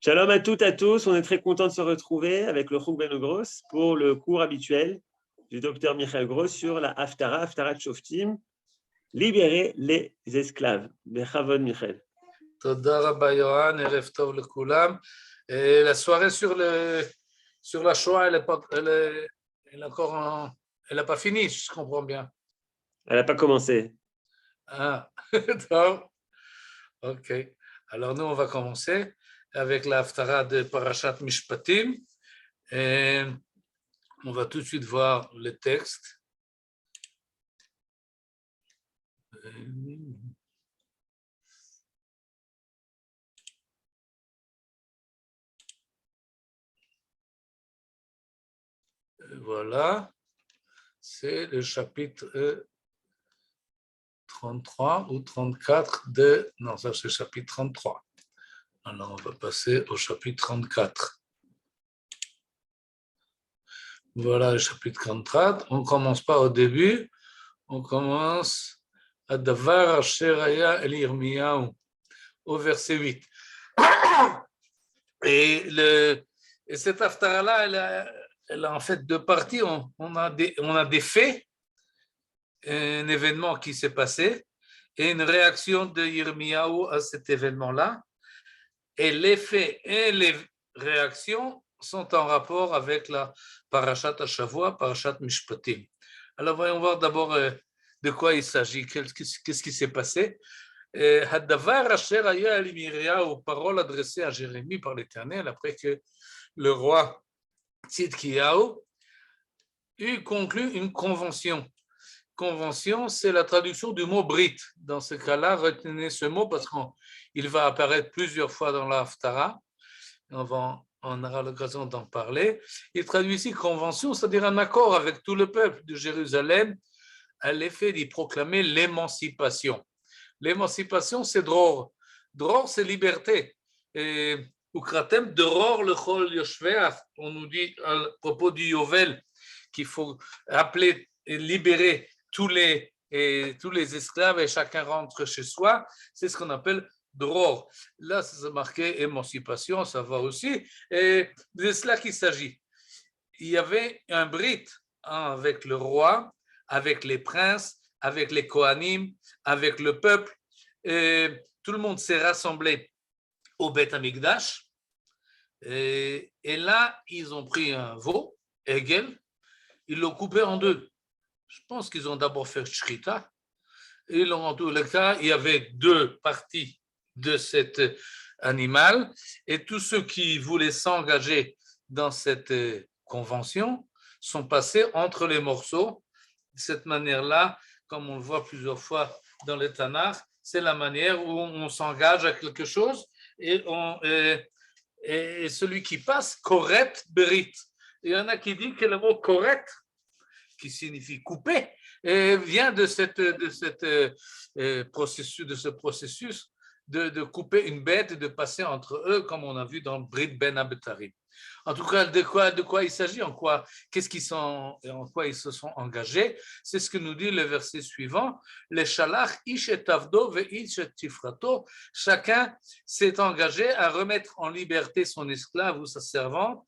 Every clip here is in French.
Shalom à toutes, à tous. On est très content de se retrouver avec le Chouk Ben Ogros pour le cours habituel du docteur Michael Gross sur la Haftarah Shoftim, libérer les esclaves. Bechavod Michael. Toda Rabba Yohan, Erev Tov lekulam. Et la soirée sur la Shoah, elle n'a pas fini, je comprends bien. Elle n'a pas commencé. Ah, donc, ok. Alors nous, on va commencer avec la Haftarah de Parashat Mishpatim. Et on va tout de suite voir le texte. Voilà, c'est le chapitre 33 ou 34 de... Non, ça c'est le chapitre 33. Alors, on va passer au chapitre 34. Voilà le chapitre 34. On ne commence pas au début, on commence à Davar Asher Haya El Yirmiyahu, au verset 8. Et cette Haftarah-là, elle a en fait deux parties. On a des faits, un événement qui s'est passé, et une réaction de Yirmiyahu à cet événement-là. Et les faits et les réactions sont en rapport avec la Parashat Hashavua, Parashat Mishpatim. Alors voyons voir d'abord de quoi il s'agit, qu'est-ce qui s'est passé. Hadavar Asher Haya El Yirmiyahu, parole adressée à Jérémie par l'Éternel après que le roi Tzidkiyahu eut conclu une convention. Convention, c'est la traduction du mot Brit. Dans ce cas-là, retenez ce mot parce qu'il va apparaître plusieurs fois dans la Haftarah. On aura l'occasion d'en parler. Il traduit ici convention, c'est-à-dire un accord avec tout le peuple de Jérusalem à l'effet d'y proclamer l'émancipation. L'émancipation, c'est dror. Dror, c'est liberté. Ukratem, dror le chol yoshveach. On nous dit à propos du Yovel qu'il faut appeler et libérer tous les esclaves et chacun rentre chez soi. C'est ce qu'on appelle dror. Là, c'est marqué émancipation, ça va aussi. Et de cela qu'il s'agit. Il y avait un brit avec le roi, avec les princes, avec les Kohanim, avec le peuple. Et tout le monde s'est rassemblé au Beth Amikdash. Et là, ils ont pris un veau, Egel, ils l'ont coupé en deux. Je pense qu'ils ont d'abord fait Shrita. Et en tous les cas, il y avait deux parties de cet animal. Et tous ceux qui voulaient s'engager dans cette convention sont passés entre les morceaux. De cette manière-là, comme on le voit plusieurs fois dans le Tanakh, c'est la manière où on s'engage à quelque chose et celui qui passe, koret berit. Il y en a qui disent que le mot koret, qui signifie couper, vient de ce processus de couper une bête et de passer entre eux, comme on a vu dans Brit Ben Abetarim. En tout cas, de quoi il s'agit, en quoi ils se sont engagés, c'est ce que nous dit le verset suivant. Les shalach ish et avdo ve ish et tifrato. Chacun s'est engagé à remettre en liberté son esclave ou sa servante,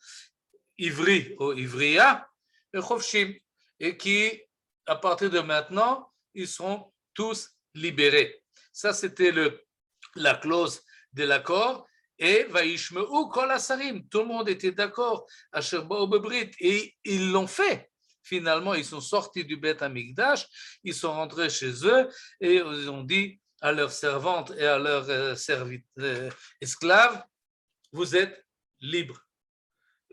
ivri ou ivriya, et chofshim, et qui, à partir de maintenant, ils seront tous libérés. Ça, c'était la clause de l'accord. Et Vaishmeu kol asarim, tout le monde était d'accord, Asher ba'u bebrit, et ils l'ont fait. Finalement, ils sont sortis du Beth Amikdash, ils sont rentrés chez eux et ils ont dit à leurs servantes et à leurs esclaves, vous êtes libres.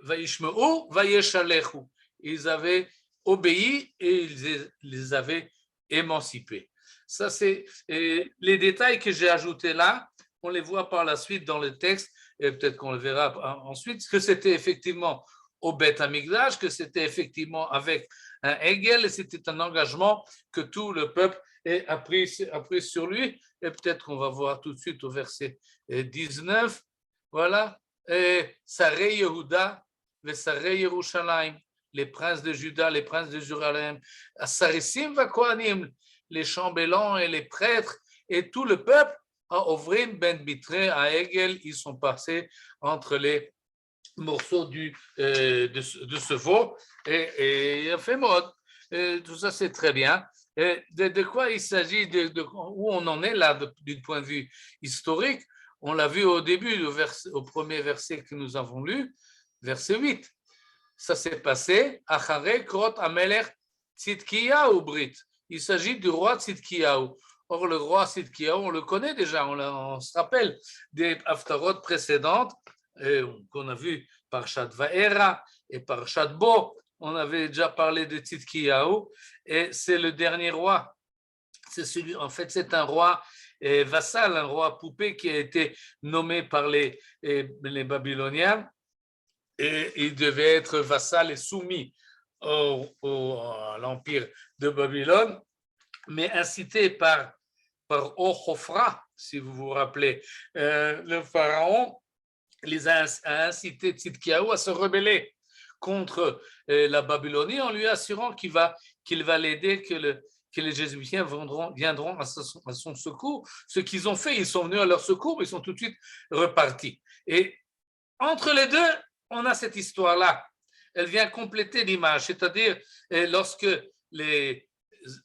Vaishmeu vayeshalechu, ils avaient obéi et ils les avaient émancipés. Ça, c'est les détails que j'ai ajoutés là. On les voit par la suite dans le texte, et peut-être qu'on le verra ensuite, que c'était effectivement au Beth Amikdash, que c'était effectivement avec un Hegel, et c'était un engagement que tout le peuple a pris sur lui. Et peut-être qu'on va voir tout de suite au verset 19. Voilà. Sarei Yehuda, Sarei Yerushalayim, les princes de Juda, les princes de Jérusalem, Sarissim va Kohanim, les chambellans et les prêtres, et tout le peuple Ovrim ben bitre à Egel, ils sont passés entre les morceaux de ce veau et il a fait mode. Tout ça, c'est très bien. De quoi il s'agit, où on en est là, du point de vue historique? On l'a vu au début, au premier verset que nous avons lu, verset 8. Ça s'est passé, Achare Krot Amelech Tzidkiyahu Brit. Il s'agit du roi Tzidkiyahu. Or, le roi Tzidkiyahu, on le connaît déjà, on se rappelle des haftarot précédentes qu'on a vu par Shad Vaera et par Shad Bo. On avait déjà parlé de Tzidkiyahu et c'est le dernier roi. En fait, c'est un roi vassal, un roi poupée qui a été nommé par les Babyloniens et il devait être vassal et soumis à l'empire de Babylone, mais incité par Ochofra, si vous vous rappelez, le pharaon les a incité Tzidkiyahu à se rebeller contre la Babylonie en lui assurant qu'il va l'aider, que les Égyptiens viendront à son secours. Ce qu'ils ont fait, ils sont venus à leur secours, mais ils sont tout de suite repartis. Et entre les deux, on a cette histoire-là. Elle vient compléter l'image, c'est-à-dire lorsque les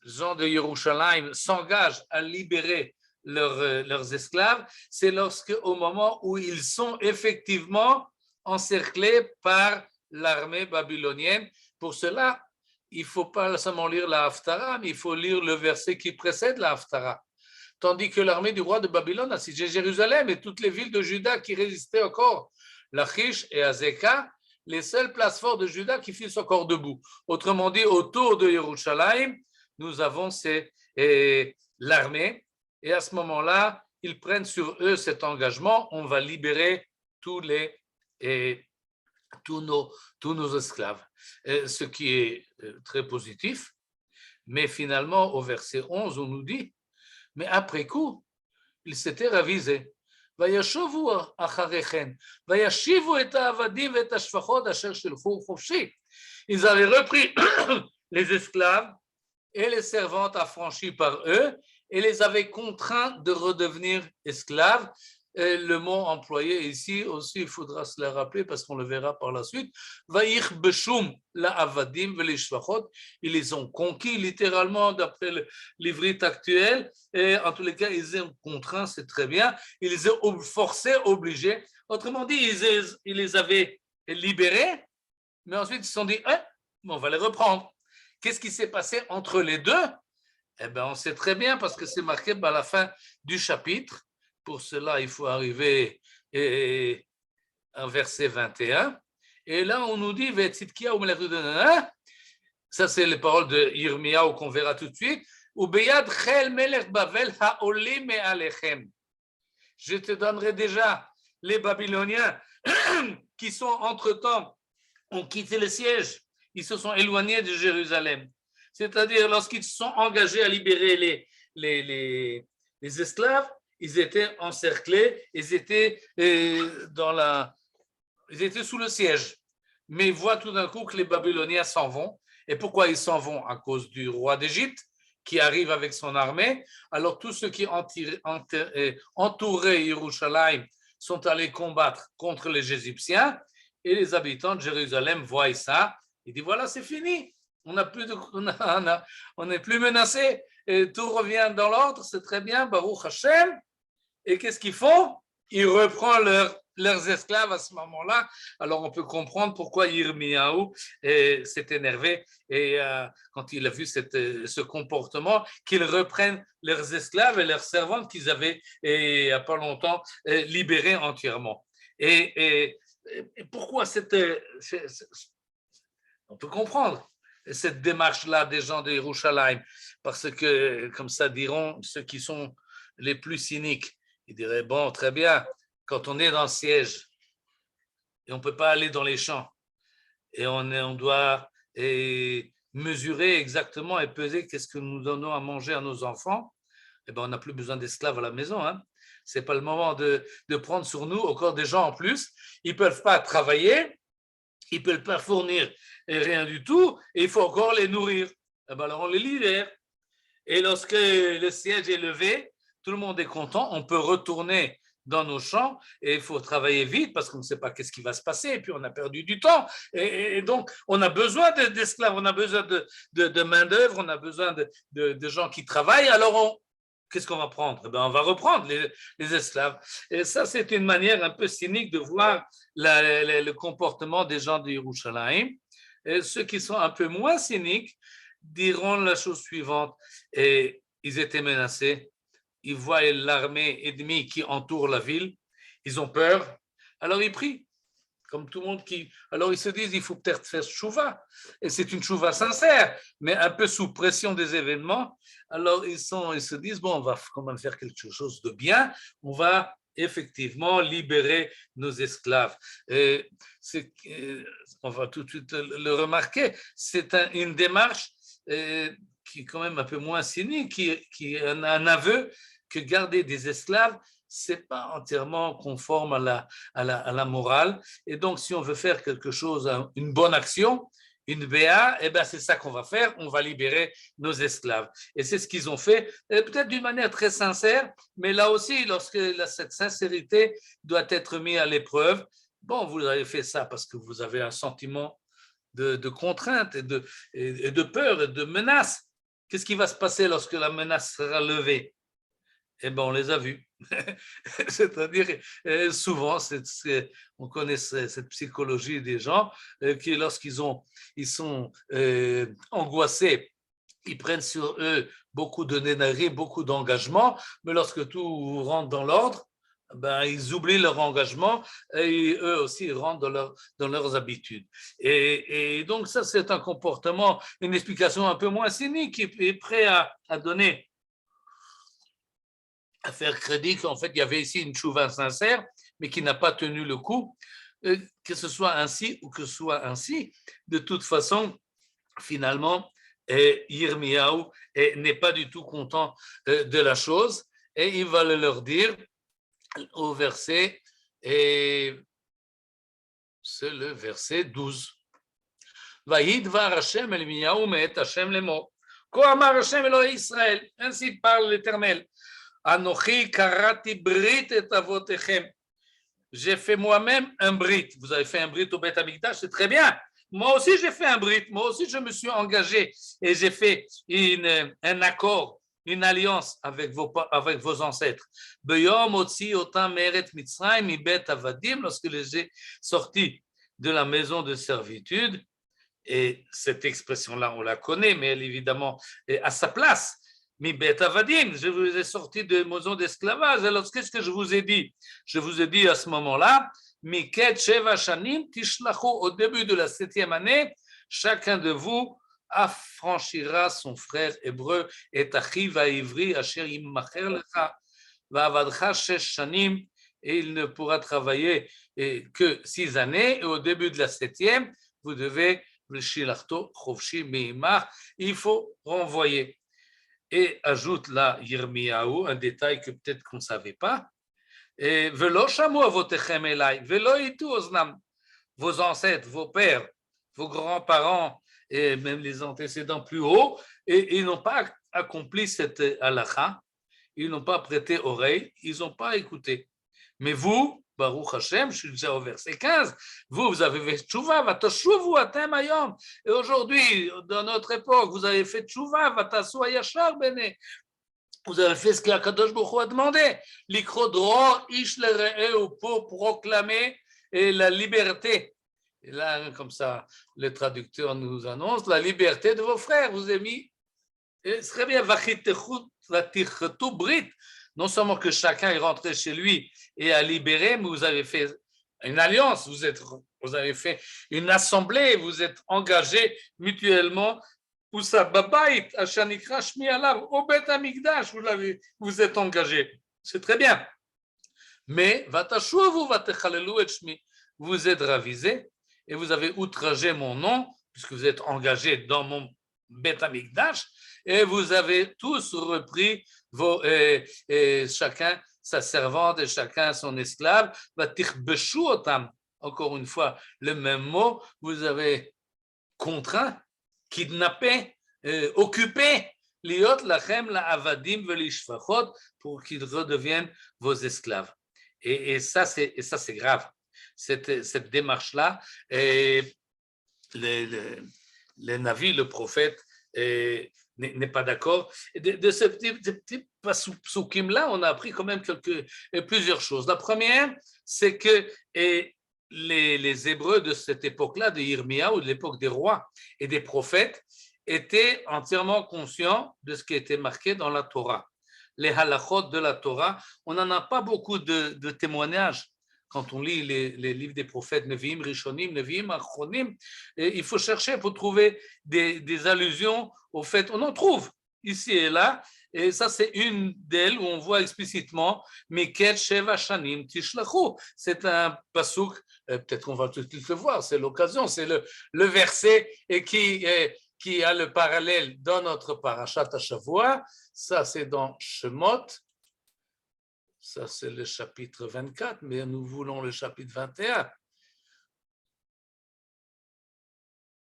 gens de Yerushalayim s'engagent à libérer leurs esclaves, c'est au moment où ils sont effectivement encerclés par l'armée babylonienne. Pour cela, il ne faut pas seulement lire la Haftara, mais il faut lire le verset qui précède la Haftara. Tandis que l'armée du roi de Babylone a siégé Jérusalem et toutes les villes de Juda qui résistaient encore, Lachish et Azekah, les seules places fortes de Juda qui finissent encore debout. Autrement dit, autour de Yerushalayim, nous avons l'armée, et à ce moment-là, ils prennent sur eux cet engagement, on va libérer tous nos esclaves. Ce qui est très positif, mais finalement, au verset 11, on nous dit, mais après coup, ils s'étaient ravisés. וישובו אחריכם, וישיבו את העבדים ואת השפחות אשר שלחו חופשי. Ils avaient repris les esclaves et les servantes affranchies par eux et les avaient contraints de redevenir esclaves. Et le mot employé ici aussi, il faudra se le rappeler parce qu'on le verra par la suite. Vaïch beshum la avadim velishvachot. Ils les ont conquis littéralement d'après l'ivrite actuel. Et en tous les cas, ils les ont contraints, c'est très bien. Ils les ont forcés, obligés. Autrement dit, ils les avaient libérés, mais ensuite ils se sont dit, on va les reprendre. Qu'est-ce qui s'est passé entre les deux? Eh bien, on sait très bien parce que c'est marqué à la fin du chapitre. Pour cela, il faut arriver à verset 21. Et là, on nous dit, ça c'est les paroles de Yirmiyahu qu'on verra tout de suite. Je te donnerai déjà les Babyloniens qui sont entre-temps, ont quitté le siège. Ils se sont éloignés de Jérusalem. C'est-à-dire, lorsqu'ils se sont engagés à libérer les esclaves, ils étaient encerclés, ils étaient sous le siège. Mais ils voient tout d'un coup que les Babyloniens s'en vont. Et pourquoi ils s'en vont? À cause du roi d'Égypte qui arrive avec son armée. Alors tous ceux qui entouraient Yerushalayim sont allés combattre contre les Égyptiens et les habitants de Jérusalem voient ça. Ils disent voilà, c'est fini. On n'est plus menacé. Et tout revient dans l'ordre, c'est très bien, Baruch Hashem. Et qu'est-ce qu'ils font? Ils reprennent leurs esclaves à ce moment-là. Alors on peut comprendre pourquoi Yirmiyahu s'est énervé et quand il a vu ce comportement, qu'ils reprennent leurs esclaves et leurs servantes qu'ils avaient il n'y a pas longtemps libérés entièrement. Et pourquoi on peut comprendre cette démarche-là des gens de Yerushalayim, parce que, comme ça diront ceux qui sont les plus cyniques, ils diraient, bon, très bien, quand on est dans le siège et on ne peut pas aller dans les champs et on doit mesurer exactement et peser qu'est-ce que nous donnons à manger à nos enfants, eh ben, on n'a plus besoin d'esclaves à la maison. Hein. Ce n'est pas le moment de prendre sur nous encore des gens en plus. Ils ne peuvent pas travailler, ils ne peuvent pas fournir rien du tout et il faut encore les nourrir. Eh ben, alors on les libère. Et lorsque le siège est levé, tout le monde est content, on peut retourner dans nos champs et il faut travailler vite parce qu'on ne sait pas qu'est-ce qui va se passer et puis on a perdu du temps et donc on a besoin d'esclaves, on a besoin de main-d'œuvre, on a besoin de gens qui travaillent, alors qu'est-ce qu'on va prendre? On va reprendre les esclaves. Et ça, c'est une manière un peu cynique de voir le comportement des gens de Yerushalayim. Et ceux qui sont un peu moins cyniques diront la chose suivante. Et ils étaient menacés. Ils voient l'armée ennemie qui entoure la ville. Ils ont peur. Alors ils prient. Comme tout le monde Alors ils se disent, il faut peut-être faire chouva. Et c'est une chouva sincère, mais un peu sous pression des événements. Alors ils se disent, bon, on va quand même faire quelque chose de bien. On va effectivement libérer nos esclaves. On va tout de suite le remarquer. C'est une démarche qui est quand même un peu moins cynique, qui est un aveu que garder des esclaves, c'est pas entièrement conforme à la morale. Et donc, si on veut faire quelque chose, une bonne action, une BA, eh ben c'est ça qu'on va faire, on va libérer nos esclaves. Et c'est ce qu'ils ont fait, peut-être d'une manière très sincère, mais là aussi, lorsque cette sincérité doit être mise à l'épreuve, bon, vous avez fait ça parce que vous avez un sentiment de contrainte et de peur et de menace. Qu'est-ce qui va se passer lorsque la menace sera levée? Eh bien, on les a vus. C'est-à-dire, souvent, on connaît cette psychologie des gens qui, lorsqu'ils sont angoissés, ils prennent sur eux beaucoup de d'énergie, beaucoup d'engagement, mais lorsque tout rentre dans l'ordre, ben, ils oublient leur engagement et eux aussi ils rentrent dans leurs habitudes. Et donc, ça, c'est un comportement, une explication un peu moins cynique qui est prêt à donner, à faire crédit qu'en fait, il y avait ici une chouva sincère, mais qui n'a pas tenu le coup, que ce soit ainsi ou que ce soit ainsi. De toute façon, finalement, Yirmiyahu n'est pas du tout content de la chose, et il va le leur dire au verset, et c'est le verset 12. Vayidvar Hashem el Yirmiyahu me'et Hashem lemo. כה אמר Hashem Elohei Israël, ainsi parle l'Éternel. Anochi karati brit et avotechem. J'ai fait moi-même un brit. Vous avez fait un brit au Beth Amikdash, c'est très bien. Moi aussi, j'ai fait un brit. Moi aussi, je me suis engagé et j'ai fait un accord, une alliance avec vos ancêtres. Beyom otzi otam meret mitzrayim mi bet avadim, lorsque les ai sortis de la maison de servitude. Et cette expression-là, on la connaît, mais elle évidemment est à sa place. Mi bet avadim, je vous ai sorti de maison d'esclavage. Alors, qu'est-ce que je vous ai dit? Je vous ai dit à ce moment-là, Miket Sheva Shanim Tishlachu, au début de la 7e année, chacun de vous affranchira son frère hébreu et Achiv Ivri Asher Yimmacher Lecha Va'avadcha Shesh Shanim, et il ne pourra travailler que 6 années. Et au début de la 7e, vous devez Shilachto Chovshi Meimach, il faut renvoyer. Et ajoute là Yirmiyahu un détail que peut-être qu'on ne savait pas. Velo shamu avotechem elai, velo itu oznam, vos ancêtres, vos pères, vos grands-parents et même les antécédents plus hauts, et ils n'ont pas accompli cette halakha, ils n'ont pas prêté oreille, ils n'ont pas écouté. Mais vous, Baruch Hashem, je suis déjà au verset 15, vous avez fait tchouva, vatashuvu atem hayom, et aujourd'hui, dans notre époque, vous avez fait tchouva, vatasu yashar bene. Vous avez fait ce qu'Akadosh Baruch Hu a demandé, l'ikro dror ish lere'eu, pour proclamer la liberté. Et là, comme ça, le traducteur nous annonce la liberté de vos frères. Vous avez mis, c'est très bien, vatichetu brit. Non seulement que chacun est rentré chez lui et a libéré, mais vous avez fait une alliance, vous avez fait une assemblée, vous êtes engagés mutuellement. Ou ça, Babait, Ashanikra, Shmi Alav, au Beth Amikdash, vous êtes engagés. C'est très bien. Mais, Vatashuvu, Vatechalelu et Shmi, vous êtes ravisés et vous avez outragé mon nom, puisque vous êtes engagés dans mon Beth Amikdash, et vous avez tous repris chacun sa servante et chacun son esclave. Vatichbeshu otam, encore une fois, le même mot, vous avez contraint, kidnappé, occupé liot lachem la avadim velishfachot, pour qu'ils redeviennent vos esclaves. Et ça, c'est grave. Cette démarche-là, le Navi, le prophète, n'est pas d'accord. De ce petit psukim-là, on a appris quand même plusieurs choses. La première, c'est que les Hébreux de cette époque-là, de Yirmia, ou de l'époque des rois et des prophètes, étaient entièrement conscients de ce qui était marqué dans la Torah. Les halachot de la Torah, on n'en a pas beaucoup de témoignages. Quand on lit les livres des prophètes, Nevi'im, Rishonim, Nevi'im, Achronim, il faut chercher pour trouver des allusions au fait. On en trouve ici et là, et ça c'est une d'elles où on voit explicitement Miket Sheva Shanim Tishlachu. C'est un pasouk, peut-être qu'on va tout le voir, c'est l'occasion, c'est le verset qui a le parallèle dans notre parashat Hashavua. Ça c'est dans Shemot. Ça, c'est le chapitre 24, mais nous voulons le chapitre 21.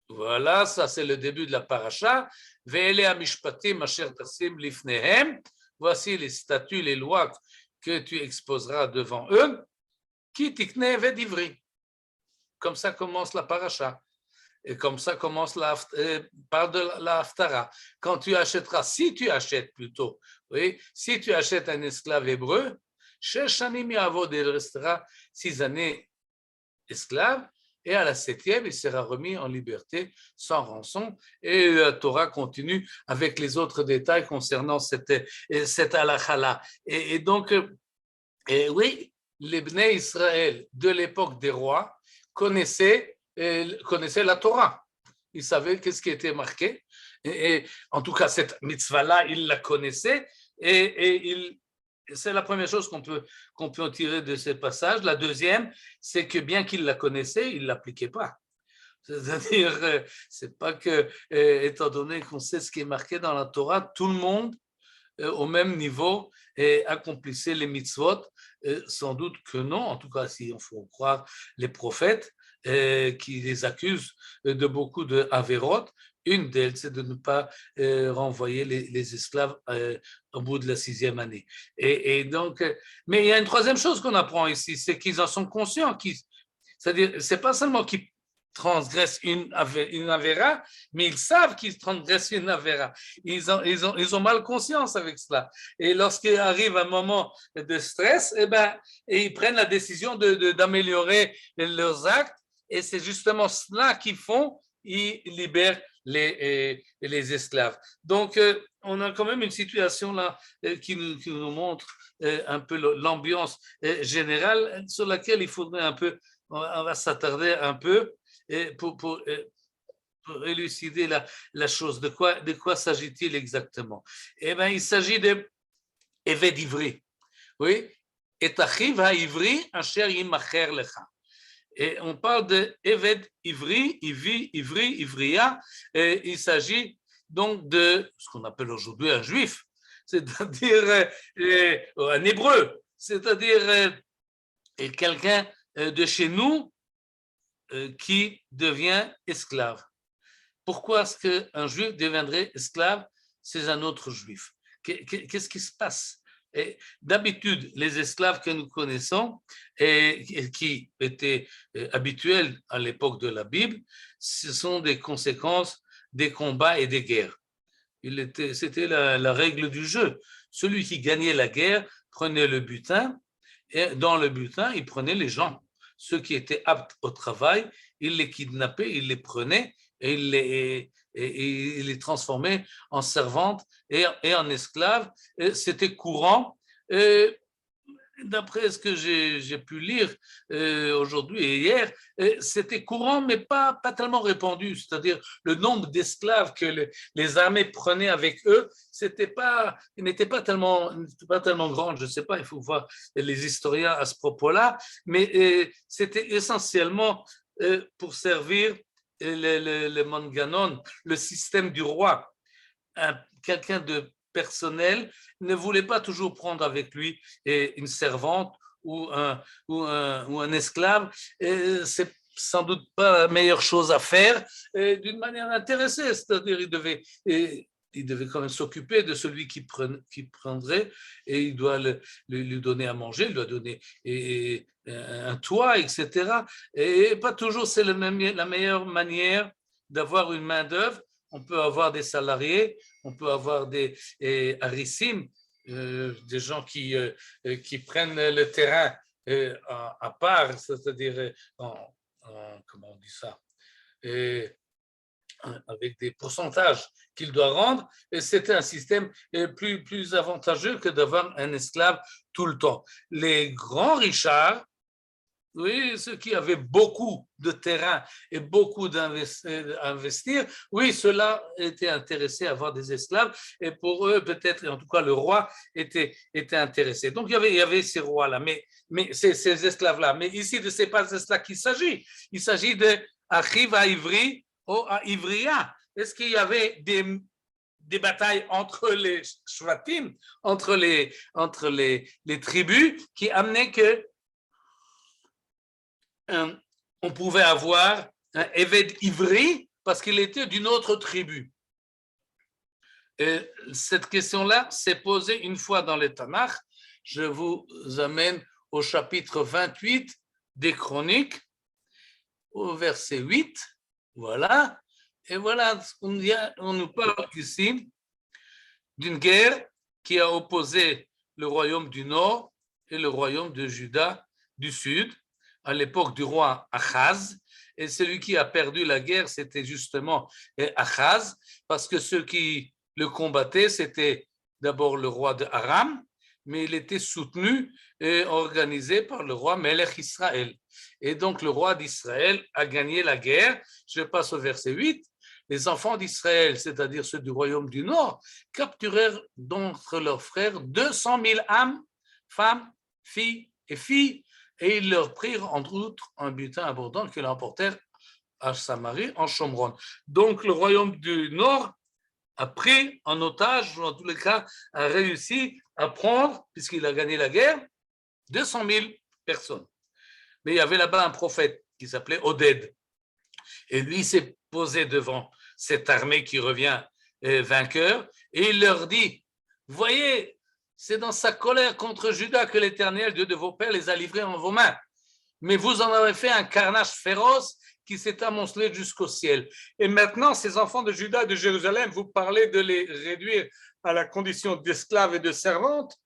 Voilà, ça, c'est le début de la paracha. Ve'ele hamishpatim asher tasim lifnehem. Voici les statuts, les lois que tu exposeras devant eux. Ki tikne vedivri. Comme ça commence la paracha. Et comme ça commence parle de la haftara. Quand tu achèteras, si tu achètes plutôt, oui, si tu achètes un esclave hébreu, Shanim Yavod, il restera 6 années esclave, et à la 7e, il sera remis en liberté sans rançon. Et la Torah continue avec les autres détails concernant cette halakha-là. Et donc, oui, les Bnei Israël de l'époque des rois connaissaient la Torah. Ils savaient qu'est-ce qui était marqué. Et en tout cas, cette mitzvah-là, ils la connaissaient et c'est la première chose qu'on peut en tirer de ces passages. La deuxième, c'est que bien qu'ils la connaissaient, ils ne l'appliquaient pas. C'est-à-dire, c'est pas que, étant donné qu'on sait ce qui est marqué dans la Torah, tout le monde, au même niveau, accomplissait les mitzvot. Sans doute que non, en tout cas, si on faut croire les prophètes, qui les accusent de beaucoup de averot. Une d'elles, c'est de ne pas renvoyer les esclaves au bout de la 6e année. Et donc, mais il y a une troisième chose qu'on apprend ici, c'est qu'ils en sont conscients. C'est-à-dire, c'est pas seulement qu'ils transgressent une avéra, mais ils savent qu'ils transgressent une avéra. Ils ont mal conscience avec cela. Et lorsqu'il arrive un moment de stress, ils prennent la décision d'améliorer leurs actes. Et c'est justement cela qu'ils font, ils libèrent les esclaves. Donc, on a quand même une situation là qui nous montre un peu l'ambiance générale sur laquelle il faudrait on va s'attarder un peu pour élucider la chose. De quoi s'agit-il exactement? Eh bien, il s'agit de Eved Ivri. Oui, et Achiv ha-Ivri asher yimacher lecha. Et on parle de Eved Ivri, Ivri, Ivriya. Il s'agit donc de ce qu'on appelle aujourd'hui un juif, c'est-à-dire un hébreu, c'est-à-dire quelqu'un de chez nous qui devient esclave. Pourquoi est-ce qu'un juif deviendrait esclave? C'est un autre juif. Qu'est-ce qui se passe? Et d'habitude, les esclaves que nous connaissons et qui étaient habituels à l'époque de la Bible, ce sont des conséquences des combats et des guerres. C'était la règle du jeu. Celui qui gagnait la guerre prenait le butin et dans le butin, il prenait les gens. Ceux qui étaient aptes au travail, il les kidnappait, il les prenait et il les transformait en servantes et en esclaves. Et c'était courant. D'après ce que j'ai pu lire aujourd'hui et hier, c'était courant, mais pas tellement répandu. C'est-à-dire le nombre d'esclaves que les armées prenaient avec eux, il n'était pas tellement grand. Je ne sais pas, il faut voir les historiens à ce propos-là, mais c'était essentiellement pour servir le manganon, le système du roi. Quelqu'un de personnel ne voulait pas toujours prendre avec lui une servante ou un esclave. C'est sans doute pas la meilleure chose à faire d'une manière intéressée, c'est-à-dire il il devait quand même s'occuper de celui qui prendrait et il doit lui donner à manger, il doit donner un toit, etc. Et pas toujours c'est la meilleure manière d'avoir une main-d'œuvre. On peut avoir des salariés, on peut avoir des harissim, des gens qui prennent le terrain à part, c'est-à-dire comment on dit ça, avec des pourcentages qu'il doit rendre, et c'était un système plus avantageux que d'avoir un esclave tout le temps. Les grands richards, oui, ceux qui avaient beaucoup de terrain et beaucoup d'investir, oui, ceux-là étaient intéressés à avoir des esclaves, et pour eux, peut-être, en tout cas, le roi était intéressé. Donc, il y avait ces rois-là, mais ces esclaves-là. Mais ici, ce n'est pas de cela qu'il s'agit. Il s'agit de Achiv à Ivri ou à Ivria. Est-ce qu'il y avait des batailles entre les shvatim, entre les tribus, qui amenaient que on pouvait avoir un Eved Ivri parce qu'il était d'une autre tribu. Et cette question-là s'est posée une fois dans le Tanakh. Je vous amène au chapitre 28 des Chroniques, au verset 8. Voilà. Et voilà, on nous parle ici d'une guerre qui a opposé le royaume du Nord et le royaume de Juda du Sud, à l'époque du roi Achaz, et celui qui a perdu la guerre, c'était justement Achaz, parce que ceux qui le combattaient, c'était d'abord le roi de Aram, mais il était soutenu et organisé par le roi Melech Israël. Et donc le roi d'Israël a gagné la guerre. Je passe au verset 8. Les enfants d'Israël, c'est-à-dire ceux du royaume du Nord, capturèrent d'entre leurs frères 200 000 âmes, femmes, filles et filles, et ils leur prirent entre autres un butin abondant qu'ils emportèrent à Samarie, en Shomron. Donc le royaume du Nord a pris en otage, ou en tous les cas a réussi à prendre, puisqu'il a gagné la guerre, 200 000 personnes. Mais il y avait là-bas un prophète qui s'appelait Oded. Et lui s'est posé devant cette armée qui revient vainqueur, et il leur dit, voyez, c'est dans sa colère contre Juda que l'Éternel, Dieu de vos pères, les a livrés en vos mains. Mais vous en avez fait un carnage féroce qui s'est amoncelé jusqu'au ciel. Et maintenant, ces enfants de Juda et de Jérusalem, vous parlez de les réduire à la condition d'esclaves et de servantes,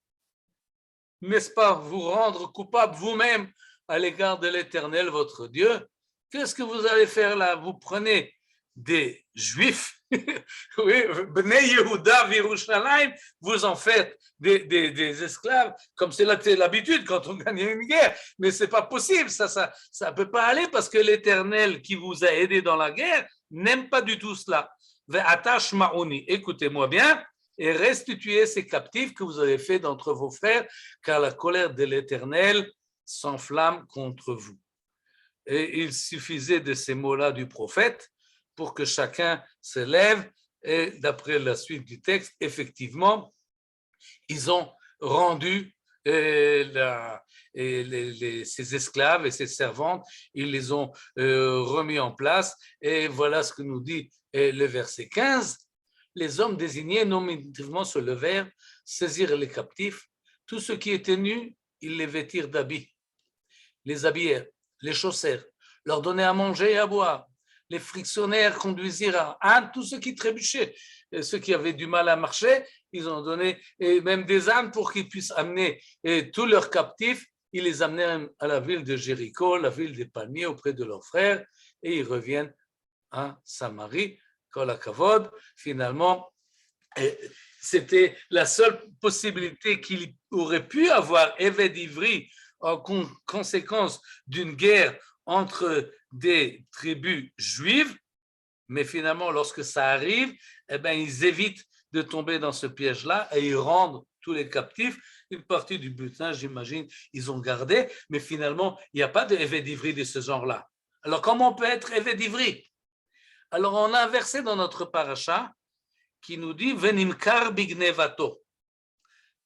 n'est-ce pas vous rendre coupable vous-même à l'égard de l'Éternel, votre Dieu? Qu'est-ce que vous allez faire là? Vous prenez des Juifs, oui, Bnei Yehuda v'Yerushalayim, vous en faites des esclaves, comme c'est l'habitude quand on gagne une guerre, mais c'est pas possible, ça peut pas aller parce que l'Éternel qui vous a aidé dans la guerre n'aime pas du tout cela. Ve'atash ma'oni, écoutez-moi bien, et restituez ces captifs que vous avez fait d'entre vos frères, car la colère de l'Éternel s'enflamme contre vous. Et il suffisait de ces mots-là du prophète pour que chacun se lève, et d'après la suite du texte, effectivement, ils ont rendu ces esclaves et ces servantes, ils les ont remis en place, et voilà ce que nous dit le verset 15. Les hommes désignés nominativement se levèrent, saisirent les captifs, tous ceux qui étaient nus, ils les vêtirent d'habits, les habillèrent, les chaussèrent, leur donnaient à manger et à boire, les frictionnaires conduisirent à âne, tous ceux qui trébuchaient, et ceux qui avaient du mal à marcher, ils ont donné et même des ânes pour qu'ils puissent amener tous leurs captifs, ils les amenèrent à la ville de Jéricho, la ville des palmiers auprès de leurs frères, et ils reviennent à Samarie, Kol HaKavod. Finalement, c'était la seule possibilité qu'il aurait pu avoir Eved Ivri en conséquence d'une guerre entre des tribus juives, mais finalement, lorsque ça arrive, eh bien, ils évitent de tomber dans ce piège-là et ils rendent tous les captifs. Une partie du butin, j'imagine, ils ont gardé, mais finalement, il n'y a pas de Eved Ivri de ce genre-là. Alors, comment on peut être Eved Ivri? Alors, on a un verset dans notre paracha qui nous dit « Venimkar bignevato ».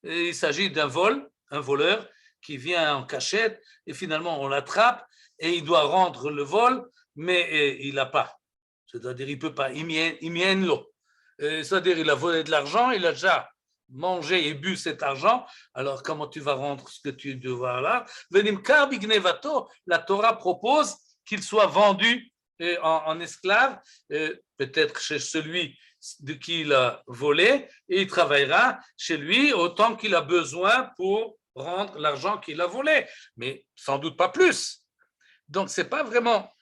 Il s'agit d'un vol, un voleur qui vient en cachette et finalement on l'attrape et il doit rendre le vol, mais il n'a pas. C'est-à-dire il ne peut pas, il mien l'eau. C'est-à-dire il a volé de l'argent, il a déjà mangé et bu cet argent, alors comment tu vas rendre ce que tu dois là? La Torah propose qu'il soit vendu en esclave, peut-être chez celui de qui il a volé, et il travaillera chez lui autant qu'il a besoin pour rendre l'argent qu'il a volé, mais sans doute pas plus. Donc, ce n'est pas vraiment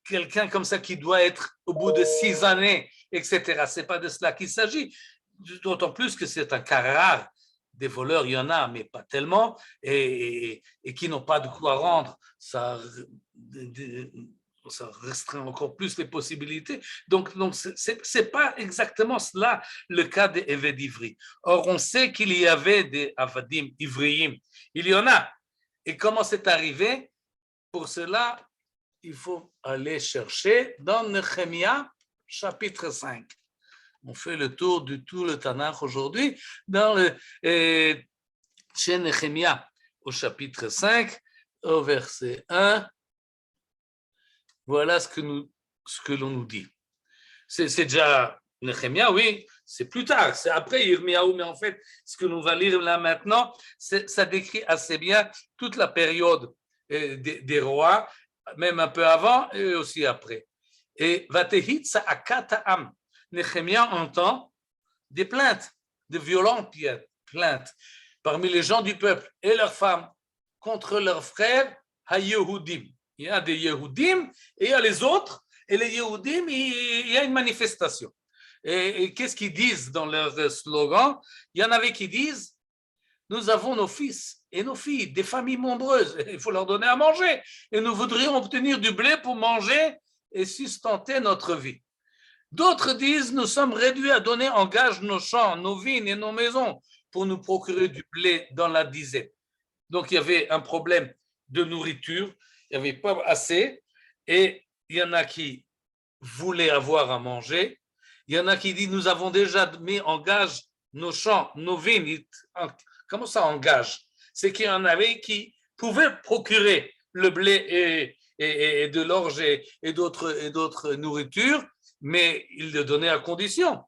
quelqu'un comme ça qui doit être au bout de 6 années, etc. Ce n'est pas de cela qu'il s'agit, d'autant plus que c'est un cas rare. Des voleurs, il y en a, mais pas tellement, et qui n'ont pas de quoi rendre. Ça restreint encore plus les possibilités. Donc ce n'est pas exactement cela le cas des Eved Ivri. Or, on sait qu'il y avait des Avadim Ivriim. Il y en a. Et comment c'est arrivé? Pour cela, il faut aller chercher dans Nehemia, chapitre 5. On fait le tour de tout le Tanakh aujourd'hui. Chez Nehemia, au chapitre 5, au verset 1, voilà ce que l'on nous dit. C'est déjà Nehemia, oui, c'est plus tard, c'est après Yirmiyahu, mais en fait, ce que nous va lire là maintenant, ça décrit assez bien toute la période des rois, même un peu avant et aussi après. Et Vatehit Sa'akata'am, Nehemia entend des plaintes, de violentes plaintes parmi les gens du peuple et leurs femmes contre leurs frères ha-Yehudim. Il y a des Yehudim et il y a les autres, et les Yehudim, il y a une manifestation. Et qu'est-ce qu'ils disent dans leur slogan? Il y en avait qui disent, nous avons nos fils et nos filles, des familles nombreuses, il faut leur donner à manger, et nous voudrions obtenir du blé pour manger et sustenter notre vie. D'autres disent, nous sommes réduits à donner en gage nos champs, nos vignes et nos maisons pour nous procurer du blé dans la disette. Donc il y avait un problème de nourriture, il n'y avait pas assez, et il y en a qui voulaient avoir à manger, il y en a qui disent, nous avons déjà mis en gage nos champs, nos vignes. Comment ça en gage? C'est qu'il y en avait qui pouvaient procurer le blé et de l'orge et d'autres nourritures, mais ils le donnaient à condition.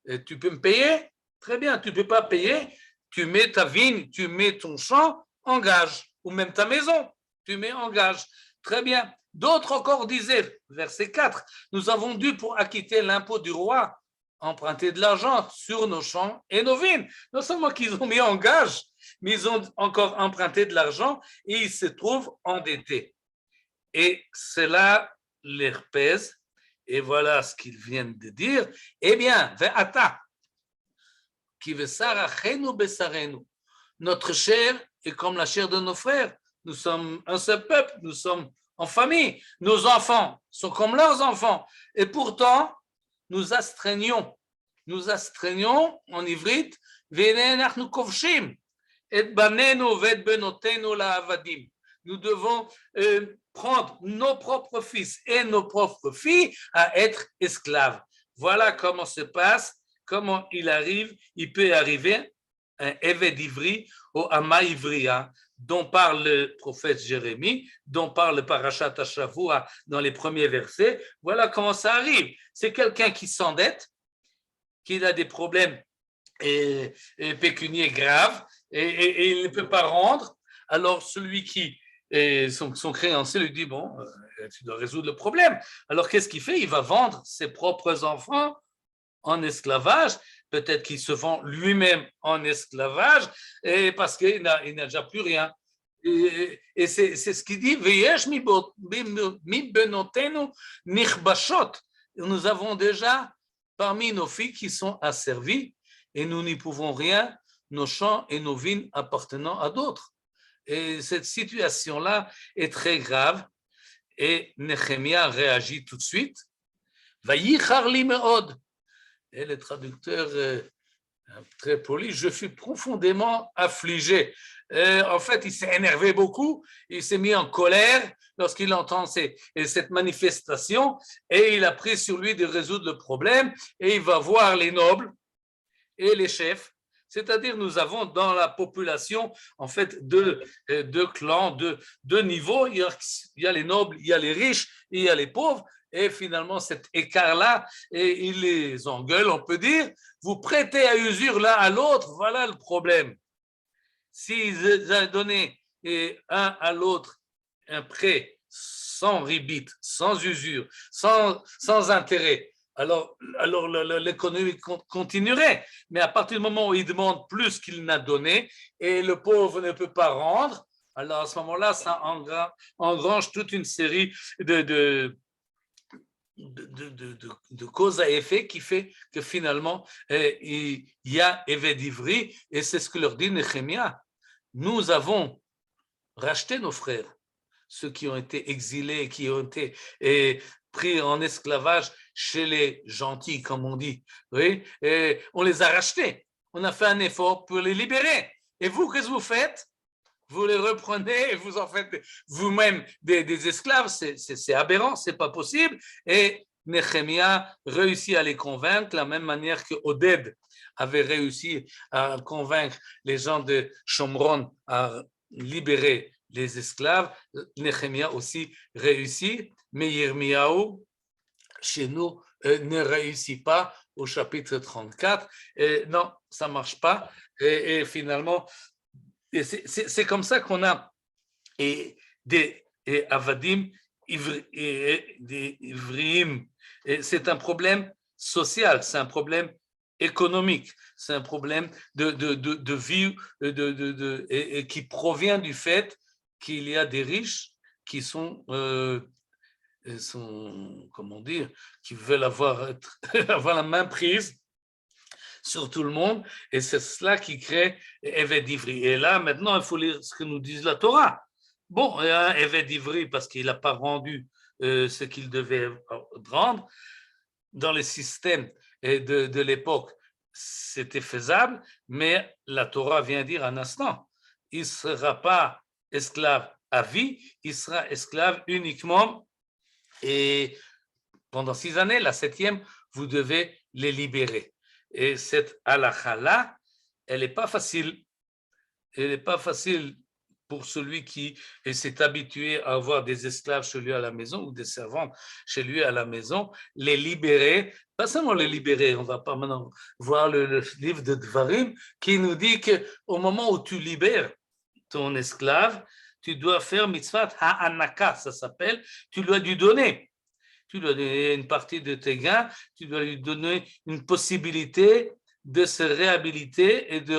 Et tu peux me payer? Très bien, tu ne peux pas payer, tu mets ta vigne, tu mets ton champ en gage, ou même ta maison, tu mets en gage. Très bien. D'autres encore disaient, verset 4, nous avons dû pour acquitter l'impôt du roi emprunter de l'argent sur nos champs et nos vignes. Non seulement qu'ils ont mis en gage, mais ils ont encore emprunté de l'argent et ils se trouvent endettés. Et cela les pèse. Et voilà ce qu'ils viennent de dire. Eh bien, ve'ata, ki vesarachenu besarenu. Notre chair est comme la chair de nos frères. Nous sommes un seul peuple, nous sommes en famille. Nos enfants sont comme leurs enfants. Et pourtant, nous astreignons en ivrite, ve'enachnu kovshim, et banenu ve'et benotenu la'avadim. Nous devons prendre nos propres fils et nos propres filles à être esclaves. Voilà comment se passe, comment il peut arriver un Eved Ivri au Ama Ivriya, dont parle le prophète Jérémie, dont parle le Parashat Hashavua dans les premiers versets. Voilà comment ça arrive. C'est quelqu'un qui s'endette, qui a des problèmes pécuniaires graves et il ne peut pas rendre. Alors celui qui son créancier lui dit, bon, tu dois résoudre le problème. Alors qu'est-ce qu'il fait? Il va vendre ses propres enfants en esclavage, peut-être qu'il se vend lui-même en esclavage, et parce qu'il n'a déjà plus rien. Et c'est ce qu'il dit, nous avons déjà parmi nos filles qui sont asservies, et nous n'y pouvons rien, nos champs et nos vignes appartenant à d'autres. Et cette situation-là est très grave, et Nehemia réagit tout de suite. Vayichar li meod. Et le traducteur très poli, je fus profondément affligé. En fait, il s'est énervé beaucoup, il s'est mis en colère lorsqu'il entend cette manifestation, et il a pris sur lui de résoudre le problème, et il va voir les nobles et les chefs. C'est-à-dire, nous avons dans la population, en fait, deux clans, deux niveaux. Il y a les nobles, il y a les riches, et il y a les pauvres. et finalement cet écart-là, et il les engueule, on peut dire, vous prêtez à usure l'un à l'autre, voilà le problème. S'ils avaient donné un à l'autre un prêt sans ribit, sans usure, sans intérêt, alors l'économie continuerait. Mais à partir du moment où il demande plus qu'il n'a donné et le pauvre ne peut pas rendre, alors à ce moment-là, ça engrange toute une série de cause à effet qui fait que finalement, il y a Eved Ivri, et c'est ce que leur dit Nehemia. Nous avons racheté nos frères, ceux qui ont été exilés, qui ont été pris en esclavage chez les gentils, comme on dit. Oui, et on les a rachetés. On a fait un effort pour les libérer. Et vous, qu'est-ce que vous faites? Vous les reprenez et vous en faites vous-même des esclaves. C'est aberrant, c'est pas possible. Et Nehemia réussit à les convaincre, de la même manière que Oded avait réussi à convaincre les gens de Shomron à libérer les esclaves. Nehemia aussi réussit, mais Yirmiyahu, chez nous, ne réussit pas au chapitre 34. Et non, ça ne marche pas. Et finalement, c'est comme ça qu'on a des avadim, des ivriim. C'est un problème social, c'est un problème économique, c'est un problème de vie et qui provient du fait qu'il y a des riches qui sont comment dire, qui veulent avoir la main prise sur tout le monde, et c'est cela qui crée Eved Ivri. Et là, maintenant, il faut lire ce que nous dit la Torah. Bon, Eved Ivri, parce qu'il n'a pas rendu ce qu'il devait rendre, dans les systèmes de l'époque, c'était faisable, mais la Torah vient dire un instant, il ne sera pas esclave à vie, il sera esclave uniquement, et pendant 6 années, la 7e, vous devez les libérer. Et cette halakha-là, elle n'est pas facile. Elle n'est pas facile pour celui qui s'est habitué à avoir des esclaves chez lui à la maison ou des servantes chez lui à la maison, les libérer, pas seulement les libérer, on ne va pas maintenant voir le livre de Dvarim qui nous dit qu'au moment où tu libères ton esclave, tu dois faire mitzvah ha'anaka, ça s'appelle, tu dois lui donner. Tu dois donner une partie de tes gains, tu dois lui donner une possibilité de se réhabiliter et de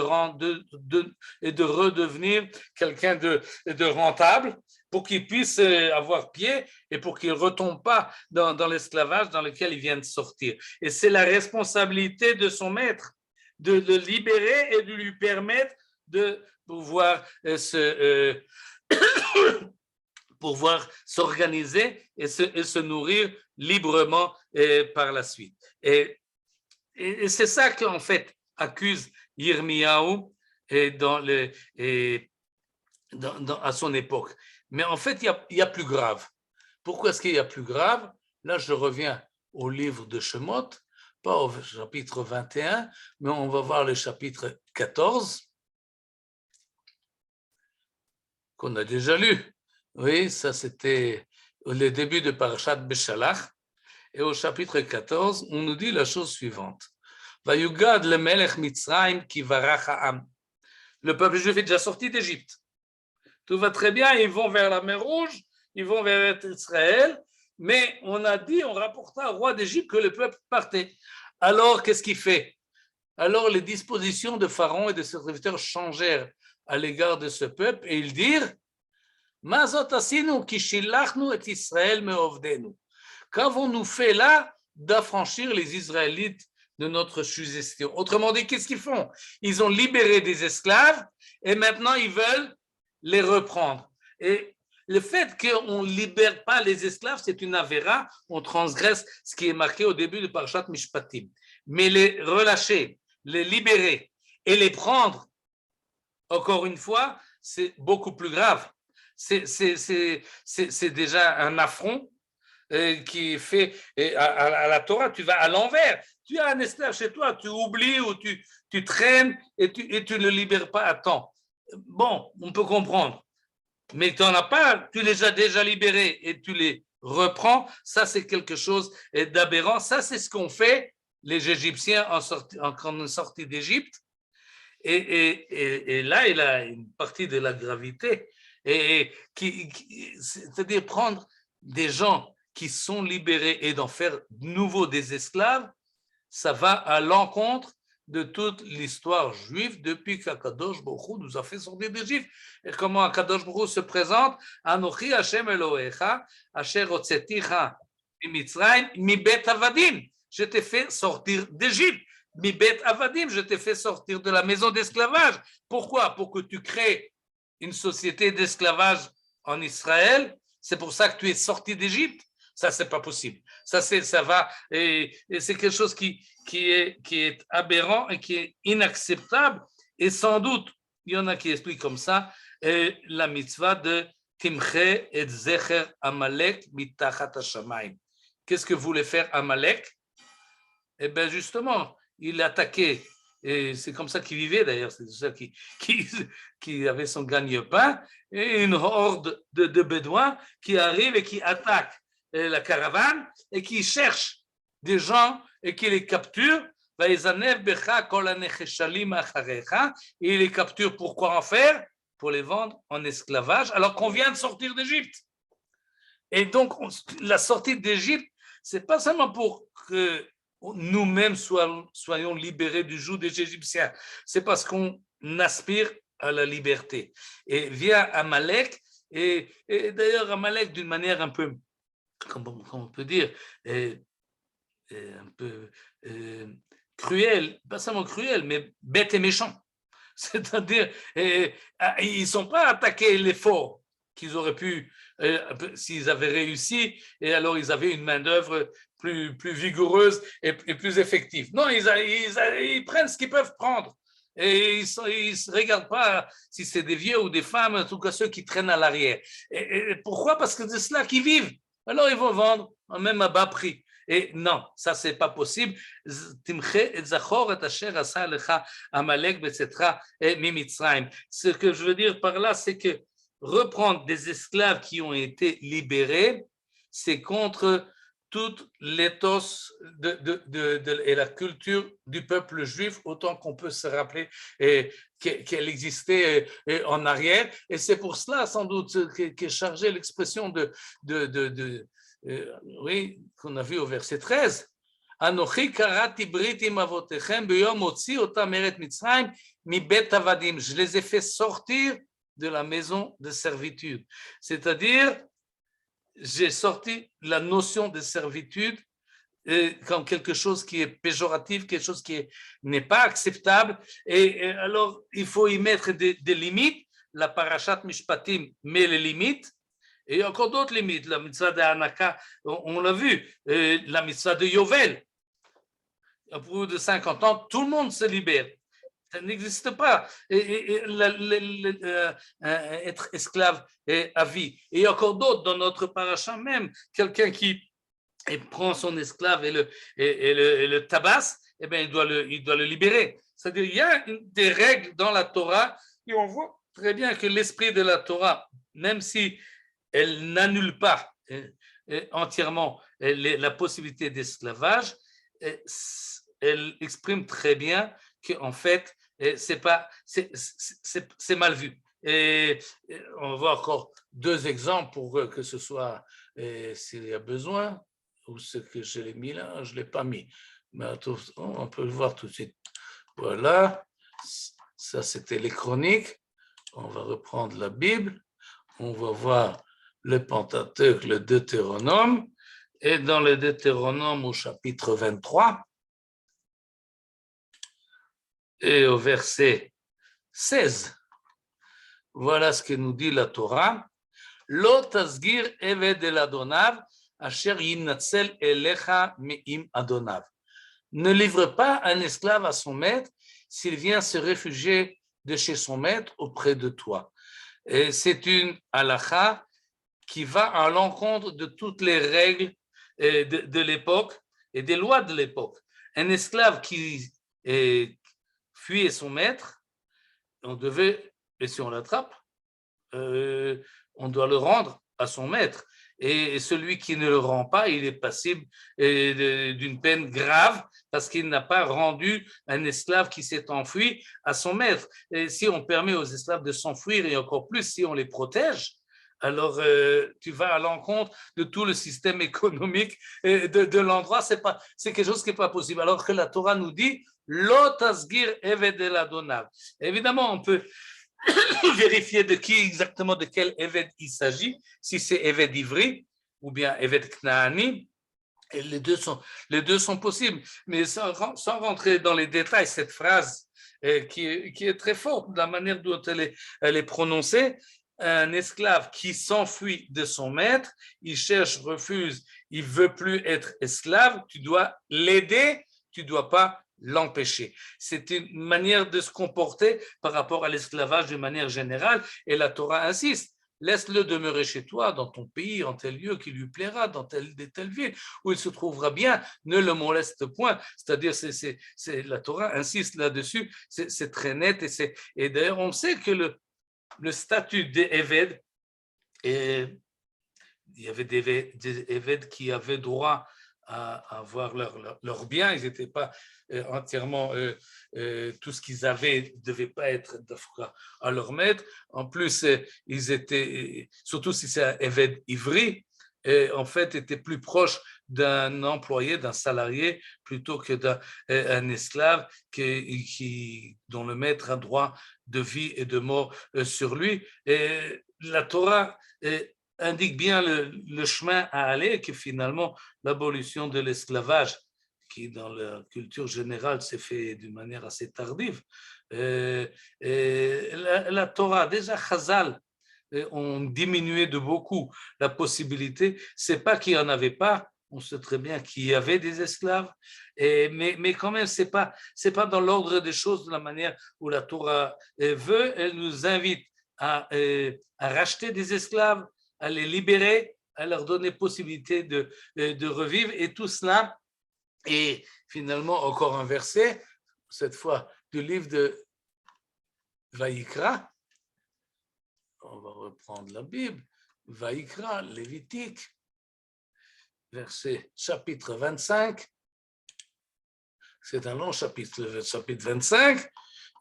redevenir quelqu'un de rentable pour qu'il puisse avoir pied et pour qu'il ne retombe pas dans l'esclavage dans lequel il vient de sortir. Et c'est la responsabilité de son maître de le libérer et de lui permettre de pouvoir pouvoir s'organiser et se nourrir librement par la suite. Et c'est ça qu'en fait accuse Yirmiyahu à son époque. Mais en fait, il y a plus grave. Pourquoi est-ce qu'il y a plus grave? Là, je reviens au livre de Shemot, pas au chapitre 21, mais on va voir le chapitre 14, qu'on a déjà lu. Oui, ça c'était le début de Parashat Beshalach. Et au chapitre 14, on nous dit la chose suivante. Vayugad le melech Mitzrayim ki varach ha'am. Le peuple juif est déjà sorti d'Égypte. Tout va très bien, ils vont vers la mer Rouge, ils vont vers Israël, mais on a dit, on rapporta au roi d'Égypte que le peuple partait. Alors, qu'est-ce qu'il fait? Alors, les dispositions de Pharaon et de ses serviteurs changèrent à l'égard de ce peuple et ils dirent qu'avons-nous fait là d'affranchir les Israélites de notre suggestion? Autrement dit, qu'est-ce qu'ils font? Ils ont libéré des esclaves et maintenant ils veulent les reprendre. Et le fait qu'on ne libère pas les esclaves, c'est une avéra, on transgresse ce qui est marqué au début de Parashat Mishpatim. Mais les relâcher, les libérer et les prendre, encore une fois, c'est beaucoup plus grave. C'est déjà un affront qui est fait à la Torah. Tu vas à l'envers. Tu as un esclave chez toi, tu oublies ou tu traînes et tu ne le libères pas à temps. Bon, on peut comprendre. Mais tu n'en as pas, tu les as déjà libérés et tu les reprend, ça c'est quelque chose d'aberrant, ça c'est ce qu'ont fait les Égyptiens quand on est sorti d'Égypte, et là il a une partie de la gravité, c'est-à-dire prendre des gens qui sont libérés et d'en faire de nouveau des esclaves, ça va à l'encontre de toute l'histoire juive depuis qu'Akadosh Baruch Hu nous a fait sortir d'Égypte. Et comment Akadosh Baruch Hu se présente? Anochi Hashem Elohecha, Asher hotzeticha miMitzrayim, miBet Avadim. Je t'ai fait sortir d'Égypte. miBet Avadim, je t'ai fait sortir de la maison d'esclavage. Pourquoi? Pour que tu crées une société d'esclavage en Israël. C'est pour ça que tu es sorti d'Égypte. Ça, c'est pas possible. Ça va, et c'est quelque chose qui est aberrant et qui est inacceptable. Et sans doute, il y en a qui expliquent comme ça la mitzvah de Timche et Zecher Amalek mitachat hashamayim. Qu'est-ce que voulait faire Amalek? Eh bien, justement, il attaquait. Et c'est comme ça qu'il vivait d'ailleurs, c'est ça qui avait son gagne-pain, et une horde de Bédouins qui arrive et qui attaque la caravane et qui cherche des gens et qui les capture. Et il les capture pour quoi en faire? Pour les vendre en esclavage alors qu'on vient de sortir d'Égypte. Et donc la sortie d'Égypte, c'est pas seulement pour que nous-mêmes soyons libérés du joug des Égyptiens, c'est parce qu'on aspire à la liberté. Et via Amalek, et d'ailleurs Amalek d'une manière un peu, comment on peut dire, un peu cruel, pas seulement cruel, mais bête et méchant. C'est-à-dire, ils ne sont pas attaqués les forts qu'ils auraient pu, s'ils avaient réussi, et alors ils avaient une main-d'œuvre plus vigoureuse et plus effective. Non, ils prennent ce qu'ils peuvent prendre. Et ils ne regardent pas si c'est des vieux ou des femmes, en tout cas ceux qui traînent à l'arrière. Et pourquoi? Parce que c'est cela qu'ils vivent. Alors ils vont vendre, même à bas prix. Et non, ça c'est pas possible. Ce que je veux dire par là, c'est que reprendre des esclaves qui ont été libérés, c'est contre toute l'éthos et la culture du peuple juif, autant qu'on peut se rappeler qu'elle existait en arrière. Et c'est pour cela, sans doute, qu'est chargée l'expression oui, qu'on a vu au verset 13. Anochi karati brit im avotechem beyom hotzi otam eret Mitzrayim mibet avadim. Je les ai fait sortir de la maison de servitude. C'est-à-dire, j'ai sorti la notion de servitude comme quelque chose qui est péjoratif, quelque chose qui n'est pas acceptable. Et alors, il faut y mettre des limites. La parashat Mishpatim met les limites. Et il y a encore d'autres limites. La mitzvah de Hanaka, on l'a vu. La mitzvah de Yovel. Au bout de 50 ans, tout le monde se libère. Ça n'existe pas. Être esclave à vie. Et il y a encore d'autres dans notre parasha même. Quelqu'un qui prend son esclave et le tabasse, eh bien, il doit le libérer. C'est-à-dire il y a des règles dans la Torah et on voit très bien que l'esprit de la Torah, même si elle n'annule pas entièrement la possibilité d'esclavage, elle exprime très bien qu'en fait, c'est mal vu. Et on va voir encore deux exemples pour que ce soit, s'il y a besoin, ou ce que je l'ai mis là, je ne l'ai pas mis. Mais on peut le voir tout de suite. Voilà, ça c'était les chroniques. On va reprendre la Bible. On va voir le Pentateuque, le Deutéronome. Et dans le Deutéronome au chapitre 23, et au verset 16, voilà ce que nous dit la Torah. Lo tasgir eved el Adonav, asher yinatzel elecha me'im Adonav. Ne livre pas un esclave à son maître s'il vient se réfugier de chez son maître auprès de toi. Et c'est une halakha qui va à l'encontre de toutes les règles de l'époque et des lois de l'époque. Un esclave qui fuyait son maître, on devait, et si on l'attrape, on doit le rendre à son maître. et celui qui ne le rend pas, il est passible d'une peine grave parce qu'il n'a pas rendu un esclave qui s'est enfui à son maître. Et si on permet aux esclaves de s'enfuir, et encore plus si on les protège, alors tu vas à l'encontre de tout le système économique de l'endroit. C'est quelque chose qui n'est pas possible. Alors que la Torah nous dit « Lo tasgir eved el Adonav ». Évidemment, on peut vérifier de qui exactement, de quel Eved il s'agit, si c'est Eved Ivri ou bien Eved Knaani. Et les deux sont possibles. Mais sans rentrer dans les détails, cette phrase qui est très forte, de la manière dont elle est prononcée, un esclave qui s'enfuit de son maître, il cherche, refuse, il ne veut plus être esclave, tu dois l'aider, tu ne dois pas l'empêcher. C'est une manière de se comporter par rapport à l'esclavage de manière générale, et la Torah insiste. Laisse-le demeurer chez toi, dans ton pays, en tel lieu qui lui plaira, dans telle ville, où il se trouvera bien, ne le moleste point. C'est-à-dire, la Torah insiste là-dessus, c'est très net, et d'ailleurs, on sait que le statut des Éved, il y avait des Éved qui avaient droit à avoir leurs biens, ils n'étaient pas entièrement, tout ce qu'ils avaient ne devait pas être à leur maître. En plus, ils étaient, surtout si c'est un Éved ivri, en fait, étaient plus proches d'un employé, d'un salarié, plutôt que d'un esclave dont le maître a droit de vie et de mort sur lui. Et la Torah indique bien le chemin à aller, que finalement l'abolition de l'esclavage, qui dans la culture générale s'est fait d'une manière assez tardive, la Torah, déjà Chazal, ont diminué de beaucoup la possibilité. C'est pas qu'il n'y en avait pas, on sait très bien qu'il y avait des esclaves, mais quand même, c'est pas dans l'ordre des choses de la manière où la Torah veut. Elle nous invite à racheter des esclaves, à les libérer, à leur donner possibilité de revivre, et tout cela. Et finalement, encore un verset, cette fois du livre de Vaïkra. On va reprendre la Bible. Vaïkra, Lévitique, verset chapitre 25. C'est un long chapitre, le chapitre 25.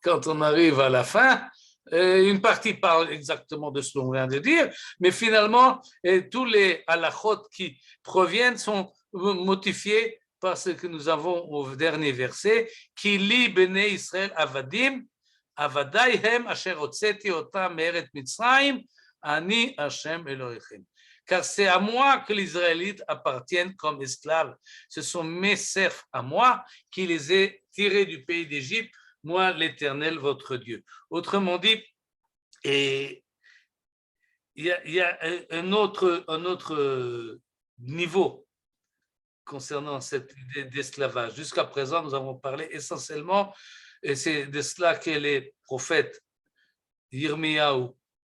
Quand on arrive à la fin, une partie parle exactement de ce qu'on vient de dire, mais finalement, tous les halachot qui proviennent sont motifiés par ce que nous avons au dernier verset, qui lit Bnei Israël avadim, avadaihem asher hotzeti otam me'eret Mitzrayim, ani Hashem Elohechem. Car c'est à moi que les Israélites appartiennent comme esclaves. Ce sont mes serfs à moi qui les ai tirés du pays d'Égypte, moi l'Éternel votre Dieu. Autrement dit, et il y a un autre niveau concernant cette idée d'esclavage. Jusqu'à présent, nous avons parlé essentiellement, et c'est de cela que les prophètes Yirmiyahu,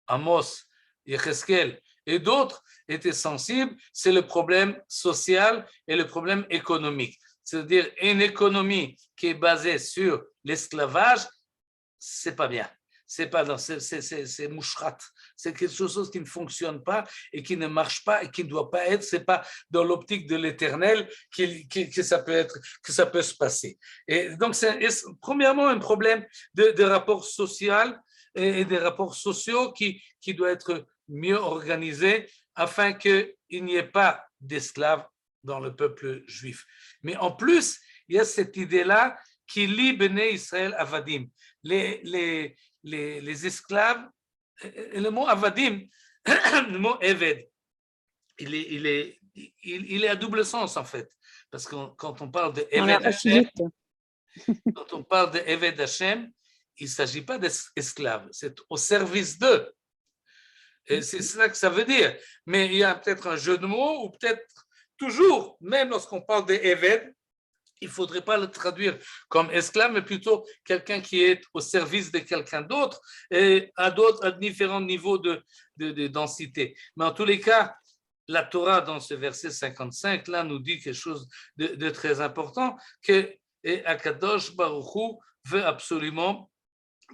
Amos, Yecheskel et d'autres étaient sensibles, c'est le problème social et le problème économique. C'est-à-dire une économie qui est basée sur l'esclavage, c'est pas bien. C'est mouchrat. C'est quelque chose qui ne fonctionne pas et qui ne marche pas et qui ne doit pas être. C'est pas dans l'optique de l'Éternel que ça peut se passer. Et donc c'est premièrement un problème de rapport social et des rapports sociaux qui doit être mieux organisé afin qu'il n'y ait pas d'esclaves dans le peuple juif. Mais en plus, il y a cette idée-là qui lie Bnei Israël avadim. Les esclaves, le mot avadim, le mot eved, il est à double sens en fait. Parce que quand on parle de Eved Hashem, il ne s'agit pas d'esclaves, c'est au service d'eux. Et c'est ça que ça veut dire. Mais il y a peut-être un jeu de mots, ou peut-être toujours, même lorsqu'on parle de Eved, il ne faudrait pas le traduire comme esclave, mais plutôt quelqu'un qui est au service de quelqu'un d'autre et à différents niveaux de densité. Mais en tous les cas, la Torah, dans ce verset 55, là, nous dit quelque chose de très important, que Akadosh Baruch Hu veut absolument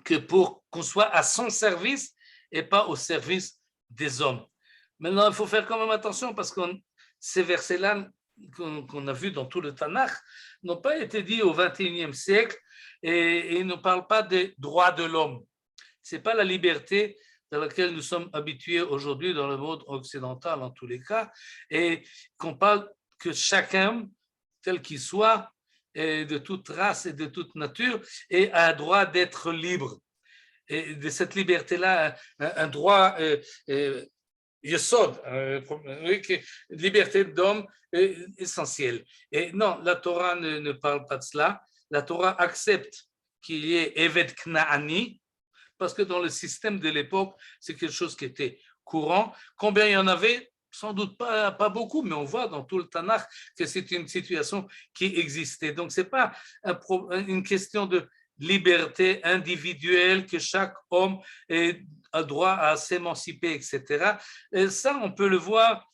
que pour qu'on soit à son service et pas au service des hommes. Maintenant, il faut faire quand même attention parce que ces versets-là qu'on a vus dans tout le Tanakh n'ont pas été dits au XXIe siècle et ils ne parlent pas des droits de l'homme. Ce n'est pas la liberté dans laquelle nous sommes habitués aujourd'hui dans le monde occidental en tous les cas, et qu'on parle que chacun, tel qu'il soit, et de toute race et de toute nature, a droit d'être libre. Et de cette liberté-là, un droit yesod, liberté d'homme essentielle. Et non, la Torah ne parle pas de cela. La Torah accepte qu'il y ait Eved Knaani, parce que dans le système de l'époque, c'est quelque chose qui était courant. Combien il y en avait? Sans doute pas beaucoup, mais on voit dans tout le Tanakh que c'est une situation qui existait. Donc, ce n'est pas une question de liberté individuelle, que chaque homme a droit à s'émanciper, etc. Et ça, on peut le voir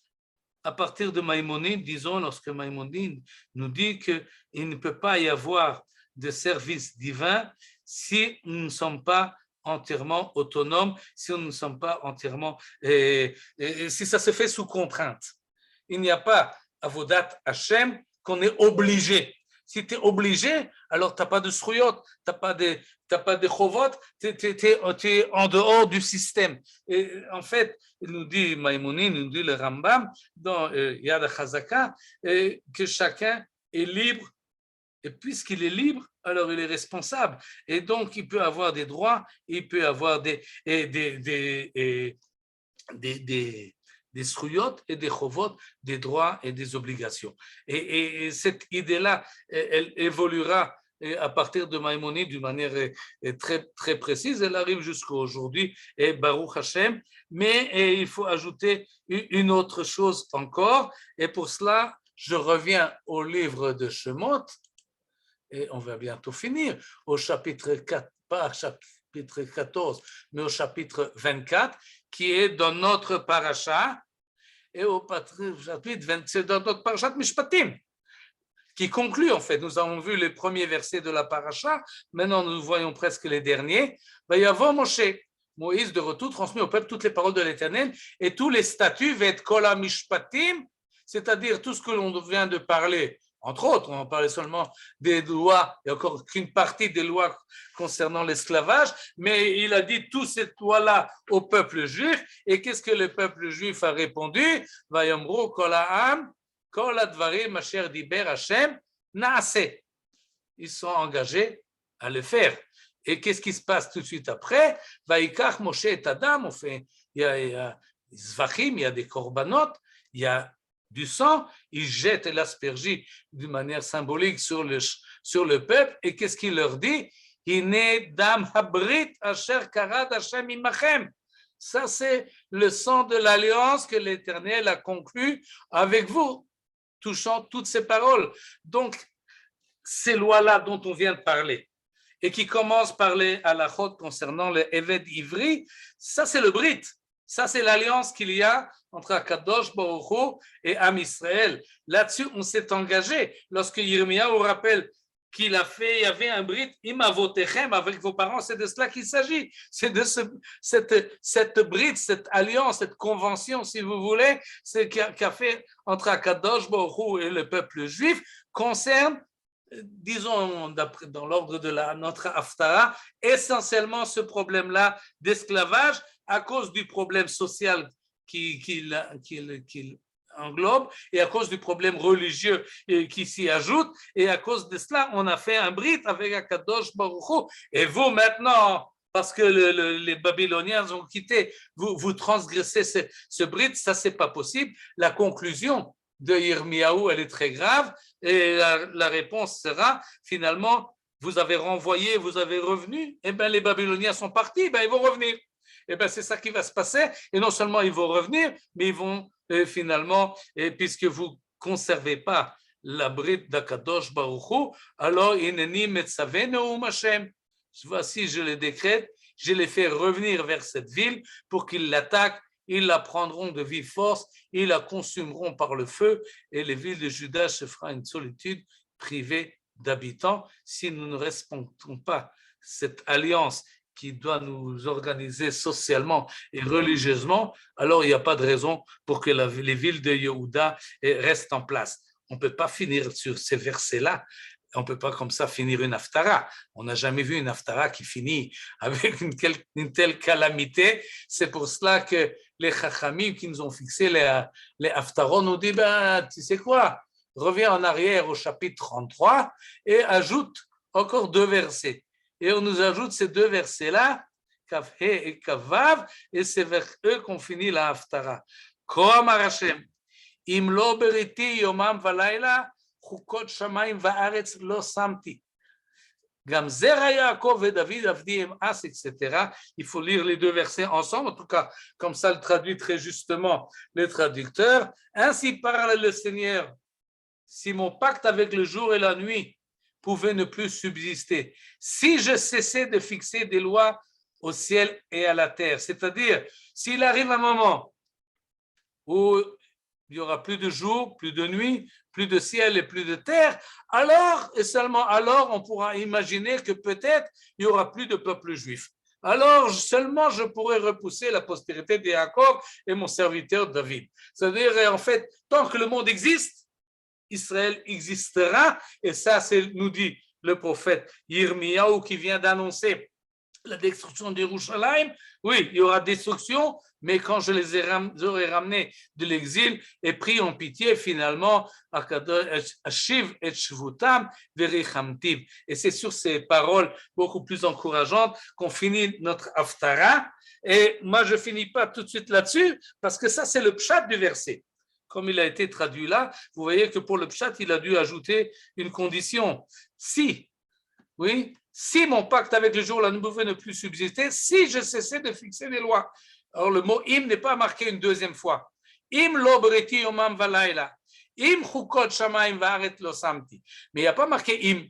à partir de Maïmonide, disons, lorsque Maïmonide nous dit qu'il ne peut pas y avoir de service divin si nous ne sommes pas entièrement autonomes, si nous ne sommes pas entièrement, si ça se fait sous contrainte. Il n'y a pas Avodat Hashem qu'on est obligé. Si tu es obligé, alors tu n'as pas de sruyot, tu n'as pas de chovot, tu es en dehors du système. Et en fait, il nous dit Maïmonide, il nous dit le Rambam dans Yad HaChazaka, que chacun est libre. Et puisqu'il est libre, alors il est responsable. Et donc, il peut avoir des droits, il peut avoir des sruyot et des chovot, des droits et des obligations. Et cette idée-là, elle évoluera à partir de Maïmonide d'une manière très, très précise. Elle arrive jusqu'à aujourd'hui, et Baruch Hashem. Mais il faut ajouter une autre chose encore. Et pour cela, je reviens au livre de Shemot. Et on va bientôt finir, au chapitre 4, pas chapitre 14, mais au chapitre 24, qui est dans notre paracha, et au chapitre 20, c'est dans notre parashat Mishpatim, qui conclut en fait. Nous avons vu les premiers versets de la paracha, maintenant nous voyons presque les derniers. Vayavo Moshe, Moïse de retour transmet au peuple toutes les paroles de l'Éternel et tous les statuts, Vet Kol Mishpatim, c'est-à-dire tout ce que l'on vient de parler. Entre autres, on parlait seulement des lois, il n'y a encore qu'une partie des lois concernant l'esclavage, mais il a dit toutes ces lois-là au peuple juif. Et qu'est-ce que le peuple juif a répondu? Vayomru kol ha'am, kol hadvarim asher diber Hashem naaseh. Ils sont engagés à le faire. Et qu'est-ce qui se passe tout de suite après? Vayikach Moshe et Adam, on fait, il y a zvachim, il y a des korbanot, il y a du sang, il jette l'aspergie d'une manière symbolique sur le peuple. Et qu'est-ce qu'il leur dit? Hine dam habrit asher karad Hashem imachem. Ça, c'est le sang de l'alliance que l'Éternel a conclu avec vous, touchant toutes ces paroles. Donc, ces lois-là dont on vient de parler, et qui commencent par les halachot concernant le Eved Ivri, ça, c'est le Brit. Ça, c'est l'alliance qu'il y a entre Akadosh Baruch Hu et Am Israël. Là-dessus, on s'est engagé. Lorsque Yirmiyahu rappelle qu'il a fait, il y avait un brit, imavotechem, avec vos parents, c'est de cela qu'il s'agit. C'est de cette brit, cette alliance, cette convention, si vous voulez, qu'a fait entre Akadosh Baruch Hu et le peuple juif, concerne, disons, dans l'ordre de notre Haftara, essentiellement ce problème-là d'esclavage à cause du problème social qu'il englobe et à cause du problème religieux qui s'y ajoute. Et à cause de cela, on a fait un brit avec Akadosh Baruch Hu. Et vous, maintenant, parce que les Babyloniens ont quitté, vous transgressez ce brit, ça, c'est pas possible. La conclusion de Yirmiyahu, elle est très grave. Et la réponse sera, finalement, vous avez renvoyé, vous avez revenu, et bien les Babyloniens sont partis, ben ils vont revenir. Et bien c'est ça qui va se passer, et non seulement ils vont revenir, mais ils vont finalement, puisque vous ne conservez pas la bride d'Akadosh Baruch Hu, alors ineni metzavenu Hashem. Voici, je les décrète, je les fais revenir vers cette ville pour qu'ils l'attaquent. Ils la prendront de vive force, ils la consumeront par le feu, et les villes de Juda se fera une solitude privée d'habitants si nous ne respectons pas cette alliance qui doit nous organiser socialement et religieusement, alors il n'y a pas de raison pour que les villes de Yehuda restent en place. On ne peut pas finir sur ces versets-là. On ne peut pas comme ça finir une haftara. On n'a jamais vu une haftara qui finit avec une telle calamité. C'est pour cela que les chachamim qui nous ont fixé les haftarot nous disent, ben, tu sais quoi, reviens en arrière au chapitre 33 et ajoute encore 2 versets. Et on nous ajoute ces 2 versets-là, Kaf He et Kaf Vav, et c'est vers eux qu'on finit la haftara. Comme Hashem, Im lo beriti yomam valayla, chukot shamayim va'aretz lo samti. Gam zera Yaakov et David avdi em as, etc. Il faut lire les 2 versets ensemble, en tout cas, comme ça le traduit très justement le traducteur. Ainsi parle le Seigneur, si mon pacte avec le jour et la nuit pouvait ne plus subsister, si je cessais de fixer des lois au ciel et à la terre, c'est-à-dire s'il arrive un moment où il n'y aura plus de jour, plus de nuit, plus de ciel et plus de terre, alors et seulement alors on pourra imaginer que peut-être il n'y aura plus de peuple juif. Alors seulement je pourrai repousser la postérité de Jacob et mon serviteur David. C'est-à-dire en fait, tant que le monde existe, Israël existera, et ça, c'est, nous dit le prophète Yirmiyahu qui vient d'annoncer la destruction d'Yerushalayim. Oui, il y aura destruction, mais quand je les aurai ramenés de l'exil et pris en pitié, finalement, Ashiv et Shvutam verichamtiv. Et c'est sur ces paroles beaucoup plus encourageantes qu'on finit notre haftara. Et moi, je ne finis pas tout de suite là-dessus, parce que ça, c'est le pshat du verset. Comme il a été traduit là, vous voyez que pour le pshat, il a dû ajouter une condition. Si, oui, si mon pacte avec le jour, la nuit pouvait ne plus subsister, si je cessais de fixer des lois. Alors le mot im n'est pas marqué une 2e fois. Im lo beriti yomam valayla. Im chukot shamayim va'aret lo samti. Mais il n'y a pas marqué im.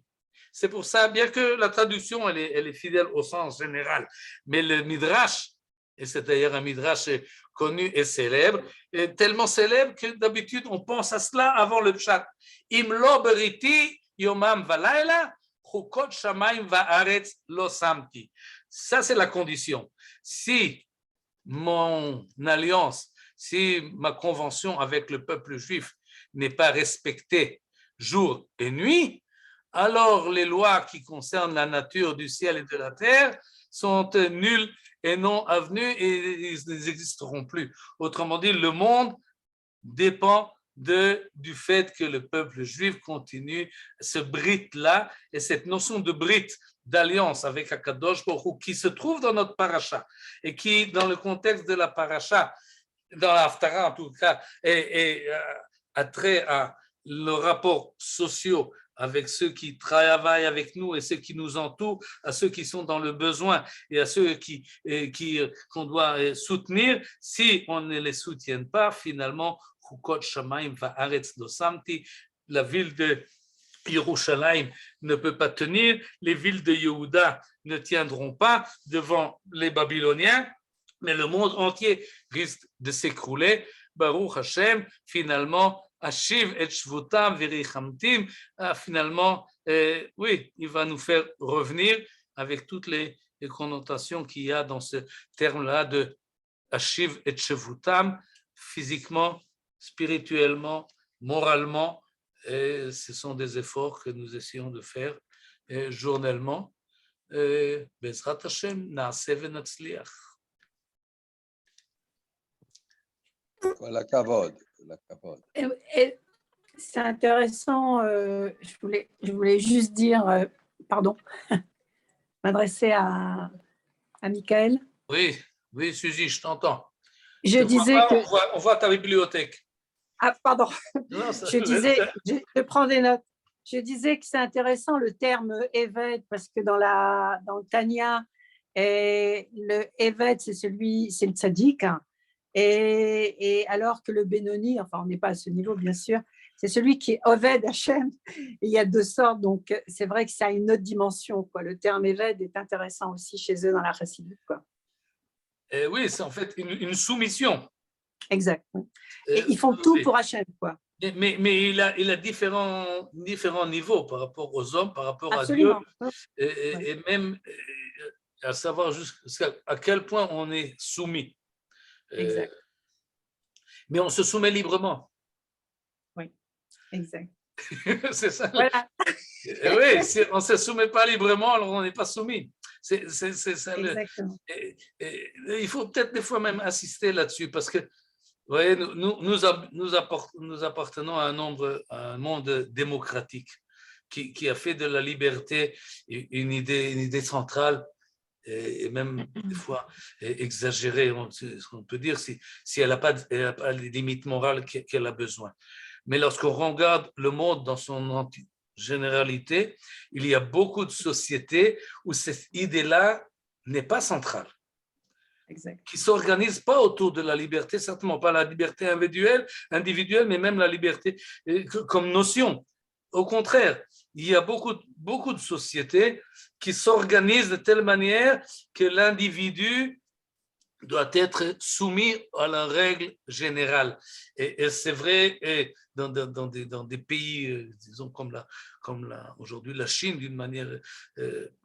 C'est pour ça, bien que la traduction, elle est fidèle au sens général. Mais le midrash, et c'est d'ailleurs un midrash connu et célèbre, est tellement célèbre que d'habitude on pense à cela avant le pshat. Im lo beriti yomam valayla, chukot shamayim va'aretz lo samti. Ça, c'est la condition. Si mon alliance, si ma convention avec le peuple juif n'est pas respectée jour et nuit, alors les lois qui concernent la nature du ciel et de la terre sont nulles et non avenues et ils n'existeront plus. Autrement dit, le monde dépend du fait que le peuple juif continue ce brit-là, et cette notion de brit, d'alliance avec Akadosh Baruch Hu, qui se trouve dans notre paracha, et qui, dans le contexte de la paracha, dans la Haftara en tout cas, a trait à le rapport sociaux avec ceux qui travaillent avec nous et ceux qui nous entourent, à ceux qui sont dans le besoin et à ceux qu'on doit soutenir. Si on ne les soutient pas, finalement, Chukot Shamayim va'aretz lo samti, la ville de Yerushalayim ne peut pas tenir, les villes de Yehuda ne tiendront pas devant les Babyloniens, mais le monde entier risque de s'écrouler. Baruch Hashem, finalement, Ashiv et Shvutam verichamtim, finalement, oui, il va nous faire revenir avec toutes les connotations qu'il y a dans ce terme-là de Ashiv et Shvutam, physiquement, spirituellement, moralement. Et ce sont des efforts que nous essayons de faire journellement. Bezrat Hashem, na'aseh v'natzliach. La kavod. C'est intéressant, je voulais juste dire, pardon, m'adresser à Michael. Oui, Suzy, je t'entends. Je disais que... On voit ta bibliothèque. Ah, pardon. Non, je prends des notes. Je disais que c'est intéressant le terme Eved, parce que dans le Tanya, le Eved, c'est le tzaddik, hein, et alors que le Benoni, enfin on n'est pas à ce niveau bien sûr, c'est celui qui est Oved Hashem. Et il y a 2 sortes, donc c'est vrai que ça a une autre dimension, quoi. Le terme Eved est intéressant aussi chez eux dans la Chassidut, quoi. Oui, c'est en fait une soumission. Exact. Et ils font tout pour Hachem, quoi. Mais il a différents niveaux par rapport aux hommes, par rapport Absolument. à Dieu. Et même à savoir jusqu'à quel point on est soumis. Exact. Mais on se soumet librement. Oui, exact. C'est ça. Voilà. Oui, si on ne se soumet pas librement, alors on n'est pas soumis. C'est ça. Exactement. Il faut peut-être des fois même insister là-dessus parce que vous voyez, nous appartenons à un monde démocratique qui a fait de la liberté une idée centrale et même des fois exagérée, on peut dire, si elle n'a pas les limites morales qu'elle a besoin. Mais lorsqu'on regarde le monde dans son généralité, il y a beaucoup de sociétés où cette idée-là n'est pas centrale. Exact. Qui ne s'organisent pas autour de la liberté, certainement pas la liberté individuelle, mais même la liberté comme notion. Au contraire, il y a beaucoup de sociétés qui s'organisent de telle manière que l'individu doit être soumis à la règle générale. Et c'est vrai dans des pays, disons, comme aujourd'hui la Chine, d'une manière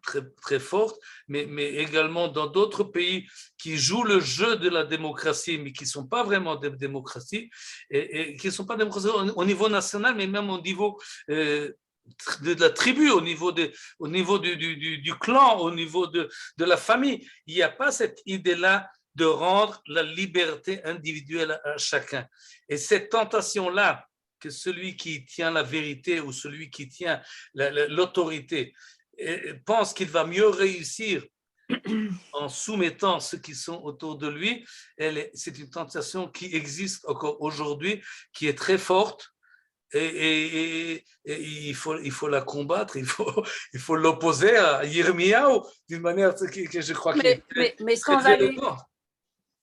très, très forte, mais également dans d'autres pays qui jouent le jeu de la démocratie, mais qui ne sont pas vraiment des démocraties, et qui ne sont pas démocraties au niveau national, mais même au niveau de la tribu, au niveau du clan, au niveau de la famille. Il n'y a pas cette idée-là de rendre la liberté individuelle à chacun. Et cette tentation-là, que celui qui tient la vérité ou celui qui tient l'autorité pense qu'il va mieux réussir en soumettant ceux qui sont autour de lui, c'est une tentation qui existe encore aujourd'hui, qui est très forte. Et il faut la combattre, il faut l'opposer à Yirmiyahu d'une manière que je crois qu'il est mais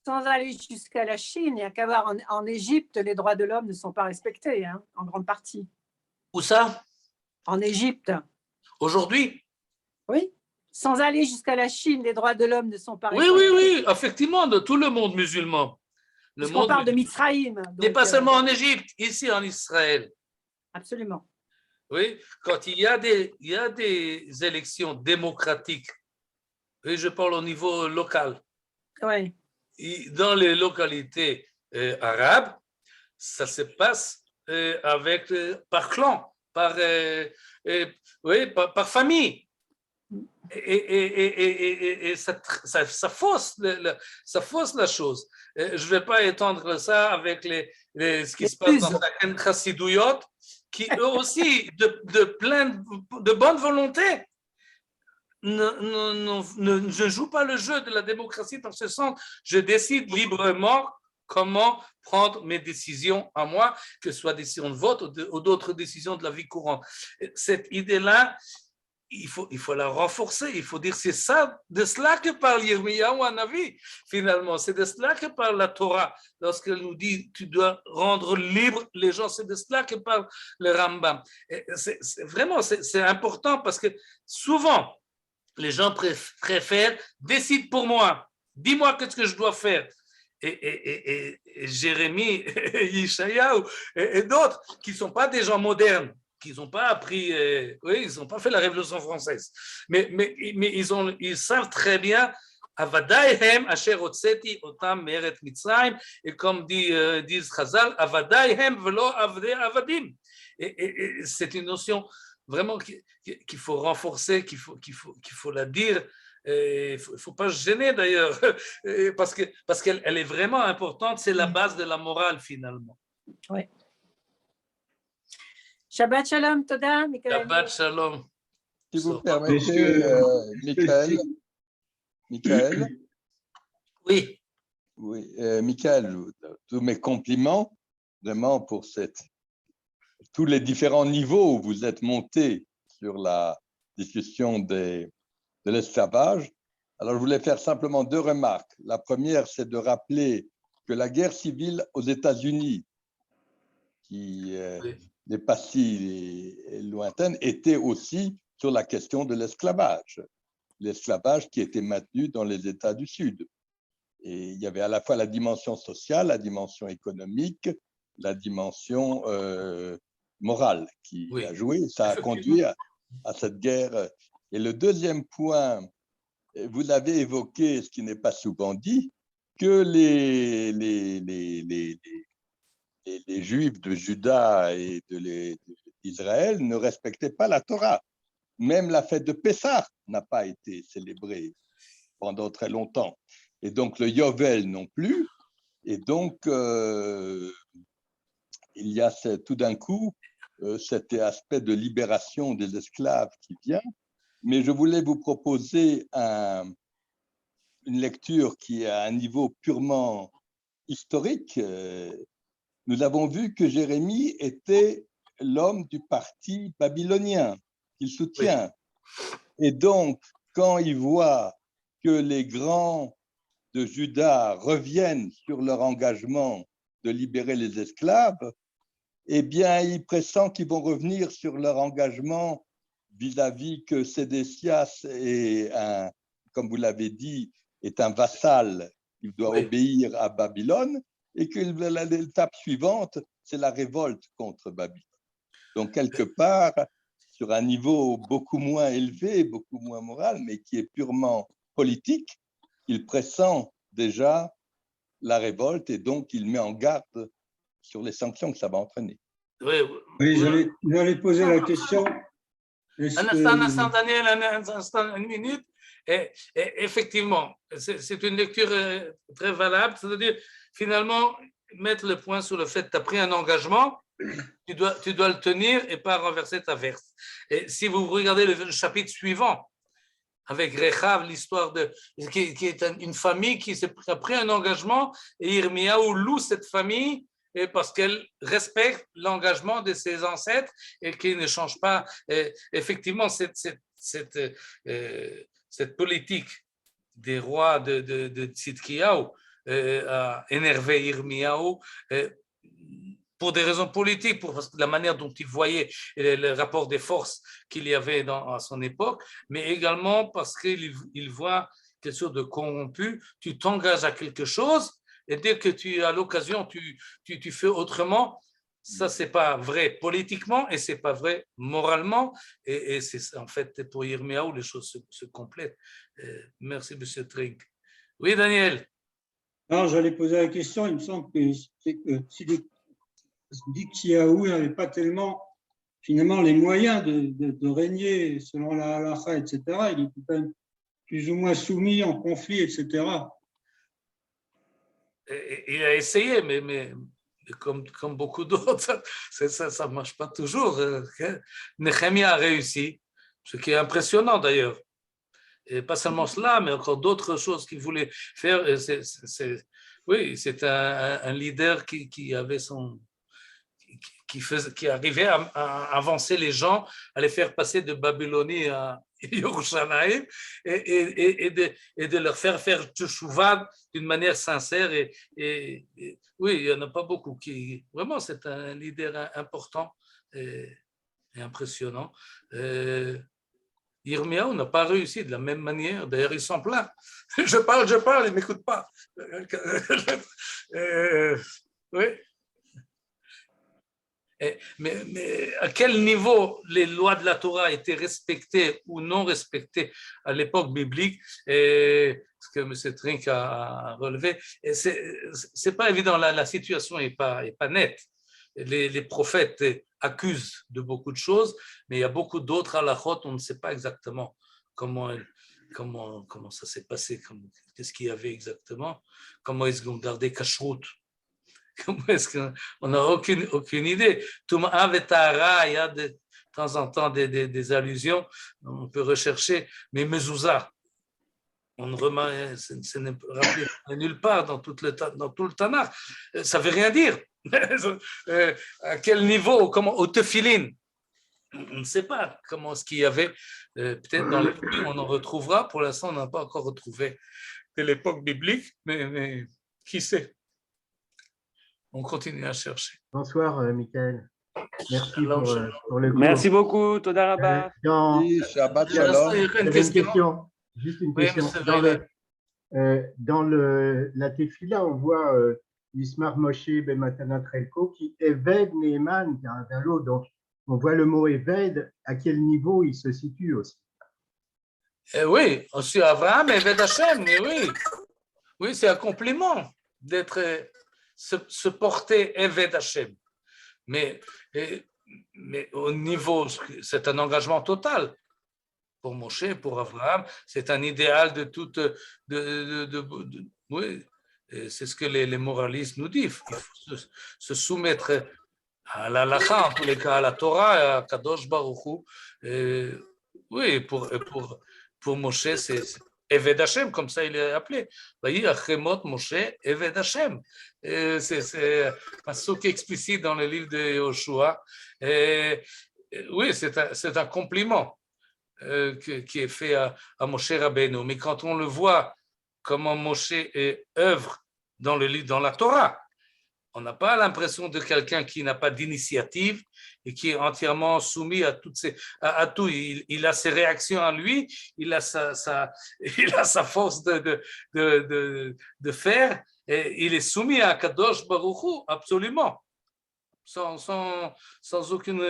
sans aller jusqu'à la Chine, il n'y a qu'à voir en Égypte, les droits de l'homme ne sont pas respectés, hein, en grande partie. Où ça? En Égypte. Aujourd'hui? Oui. Sans aller jusqu'à la Chine, les droits de l'homme ne sont pas respectés. Oui, effectivement, de tout le monde musulman. On parle de Mithraïm. Mais pas seulement en Égypte, ici en Israël. Absolument. Oui, quand il y a des élections démocratiques, et je parle au niveau local, oui. Dans les localités arabes, ça se passe par clan, par famille. Et ça fausse la chose. Je ne vais pas étendre ça avec ce qui se passe dans certaines chassidouyot, qui eux aussi, de bonne volonté, ne joue pas le jeu de la démocratie dans ce sens. Je décide librement comment prendre mes décisions à moi, que ce soit décisions de vote ou d'autres décisions de la vie courante. Cette idée-là, il faut la renforcer, il faut dire c'est de cela que parle Yirmiyahu Hanavi, finalement, c'est de cela que parle la Torah, lorsqu'elle nous dit tu dois rendre libre les gens, c'est de cela que parle le Rambam. C'est important parce que souvent, les gens préfèrent décide pour moi, dis-moi qu'est-ce que je dois faire. Et Jérémie, Yeshayahu et d'autres qui ne sont pas des gens modernes, qui n'ont pas appris, ils n'ont pas fait la Révolution française, mais ils savent très bien Avadaihem asher hotzeti otam me'eret Mitzrayim, et comme disent Chazal, Avadaihem velo avdei avadim. Et c'est une notion vraiment qu'il faut renforcer, qu'il faut la dire. Il ne faut pas se gêner d'ailleurs, parce qu'elle est vraiment importante, c'est la base de la morale finalement. Oui. Shabbat Shalom, Toda, Michael. Shabbat Shalom. Si vous permettez, Michael. Oui. Oui, Michael, tous mes compliments vraiment pour tous les différents niveaux où vous êtes montés sur la discussion de l'esclavage. Alors, je voulais faire simplement deux remarques. La première, c'est de rappeler que la guerre civile aux États-Unis, qui n'est pas si lointaine, était aussi sur la question de l'esclavage. L'esclavage qui était maintenu dans les États du Sud. Et il y avait à la fois la dimension sociale, la dimension économique, la dimension morale qui a joué. Ça a conduit à cette guerre. Et le deuxième point vous avez évoqué, ce qui n'est pas souvent dit, que les Juifs de Juda et d'Israël ne respectaient pas la Torah. Même la fête de Pessah n'a pas été célébrée pendant très longtemps. Et donc, le Yovel non plus. Et donc, il y a tout d'un coup cet aspect de libération des esclaves qui vient. Mais je voulais vous proposer une lecture qui est à un niveau purement historique. Nous avons vu que Jérémie était l'homme du parti babylonien qu'il soutient. Oui. Et donc, quand il voit que les grands de Juda reviennent sur leur engagement de libérer les esclaves, eh bien, il pressent qu'ils vont revenir sur leur engagement vis-à-vis que Sédécias est comme vous l'avez dit, est un vassal, il doit obéir à Babylone, et que l'étape suivante, c'est la révolte contre Babylone. Donc, quelque part, sur un niveau beaucoup moins élevé, beaucoup moins moral, mais qui est purement politique, il pressent déjà la révolte et donc il met en garde sur les sanctions que ça va entraîner. Oui, j'allais poser la question. Un instant, Daniel, un instant, une minute. Et effectivement, c'est une lecture très valable, c'est-à-dire finalement mettre le point sur le fait que tu as pris un engagement, tu dois le tenir et pas renverser ta veste. Et si vous regardez le chapitre suivant, avec Rechav, l'histoire qui est une famille qui a pris un engagement, et Yirmiyahu loue cette famille et parce qu'elle respecte l'engagement de ses ancêtres et qui ne change pas. Et effectivement, cette politique des rois de Tzidkiyahu a énervé Yirmiyahu pour des raisons politiques, pour la manière dont il voyait le rapport des forces qu'il y avait à son époque, mais également parce qu'il voit quelque chose de corrompu. Tu t'engages à quelque chose et dès que tu as l'occasion, tu fais autrement. Ça, c'est pas vrai politiquement et c'est pas vrai moralement. Et c'est en fait pour Yirmiyahu, les choses se complètent. Merci, M. Trink. Oui, Daniel. Non, j'allais poser la question. Il me semble que si Tzidkiyahu n'avait pas tellement finalement les moyens de régner selon la halakha, etc. Il était quand même plus ou moins soumis en conflit, etc. Il a essayé, mais comme beaucoup d'autres, ça ne marche pas toujours. Nehemia a réussi, ce qui est impressionnant d'ailleurs. Et pas seulement cela, mais encore d'autres choses qu'il voulait faire. Oui, c'est un leader qui avait qui arrivait à avancer les gens, à les faire passer de Babylonie à Yerushalayim et de leur faire teshuvah d'une manière sincère. Et oui, il n'y en a pas beaucoup qui... Vraiment, c'est un leader important et impressionnant. Yirmiyahu n'a pas réussi de la même manière. D'ailleurs, il s'en plaint. Je parle, il ne m'écoute pas. Oui. Mais à quel niveau les lois de la Torah étaient respectées ou non respectées à l'époque biblique, et ce que M. Trink a relevé, c'est pas évident, la situation n'est pas nette. Les prophètes accusent de beaucoup de choses, mais il y a beaucoup d'autres halachot, on ne sait pas exactement comment ça s'est passé, qu'est-ce qu'il y avait exactement, comment ils ont gardé kashrut. Comment est-ce qu'on n'a aucune idée? Tum'a vetara, il y a de temps en temps des allusions, on peut rechercher, mais mezouza, on ne remarque, ce n'est rappelé nulle part dans tout le Tanakh, ça ne veut rien dire. À quel niveau, comment, au tefilin, on ne sait pas comment est-ce qu'il y avait, peut-être dans les livres, on en retrouvera, pour l'instant on n'a pas encore retrouvé de l'époque biblique, mais qui sait? On continue à chercher. Bonsoir, Michael. Merci pour le cours. Merci beaucoup, Toda Rabba. Shabbat Shalom. Une question. Juste une question. Dans la Tefila, on voit Ismar Moshe Ben Matanat Relko qui évède Neeman vers l'autre. Donc, on voit le mot évède, à quel niveau il se situe aussi. Oui, aussi Abraham, Eved Hashem, mais oui. Oui, c'est un compliment d'être, se porter Eved Hashem. Mais au niveau, c'est un engagement total. Pour Moshe, pour Abraham, c'est un idéal de toute. Oui, c'est ce que les moralistes nous disent. Il faut se soumettre à la halakha, en tous les cas, à la Torah, à Kadosh Baruch Hu. Oui, pour Moshe, c'est Eved Hashem, comme ça il est appelé. Vayi Achemot Moshe, Eved Hashem. C'est un pasuk explicite dans le livre de Yoshua. Oui, c'est un compliment qui est fait à Moshe Rabbeinu. Mais quand on le voit, comment Moshe œuvre dans la Torah, on n'a pas l'impression de quelqu'un qui n'a pas d'initiative et qui est entièrement soumis à tout. Il a ses réactions à lui, il a sa force de faire, et il est soumis à Kadosh Baruch Hu, absolument, sans aucune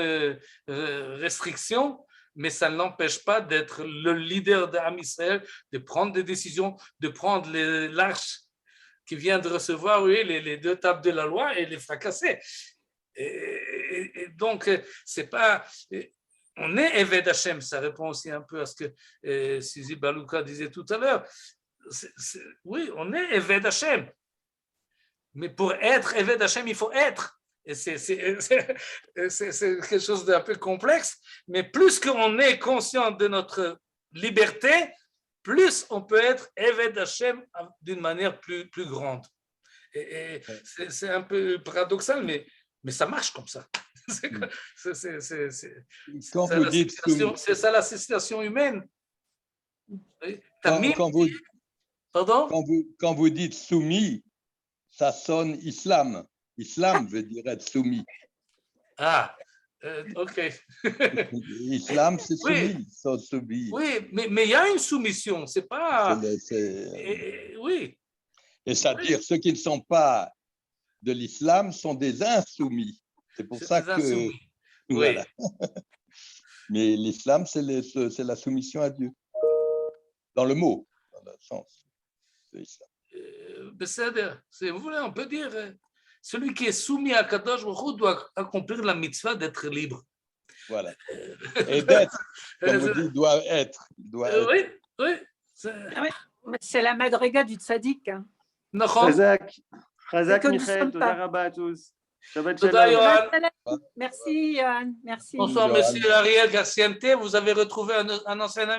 restriction. Mais ça ne l'empêche pas d'être le leader d'Am Israël, de prendre des décisions, de prendre l'arche qui vient de recevoir les 2 tables de la loi et les fracasser. Et donc, c'est pas... On est Eved Hashem, ça répond aussi un peu à ce que Suzy Balouka disait tout à l'heure. Oui, on est Eved Hashem. Mais pour être Eved Hashem, il faut être. Et c'est quelque chose d'un peu complexe, mais plus qu'on est conscient de notre liberté, plus on peut être Eved Hashem d'une manière plus grande. Et c'est un peu paradoxal, mais ça marche comme ça. C'est ça la situation humaine. Quand vous dites soumis, ça sonne islam. Islam veut dire être soumis. Ah, ok. Islam, c'est soumis, sans soumis. Oui, mais il y a une soumission, c'est pas... Oui. Et c'est-à-dire, ceux qui ne sont pas de l'islam sont des insoumis. C'est pour ça que... Voilà. Mais l'islam, c'est la soumission à Dieu. Dans le mot, dans le sens de l'islam. Si vous voulez, on peut dire... Celui qui est soumis à Kadosh Baruch Hu doit accomplir la mitzvah d'être libre. Voilà. Et d'être, comme vous dites, doit être. Oui. C'est la madriga du tzaddik. Chazak Michael, toda rabba à tous. Shabbat shalom. Merci, Yohan. Merci. Bonsoir, monsieur Ariel Garciente. Vous avez retrouvé un ancien ami.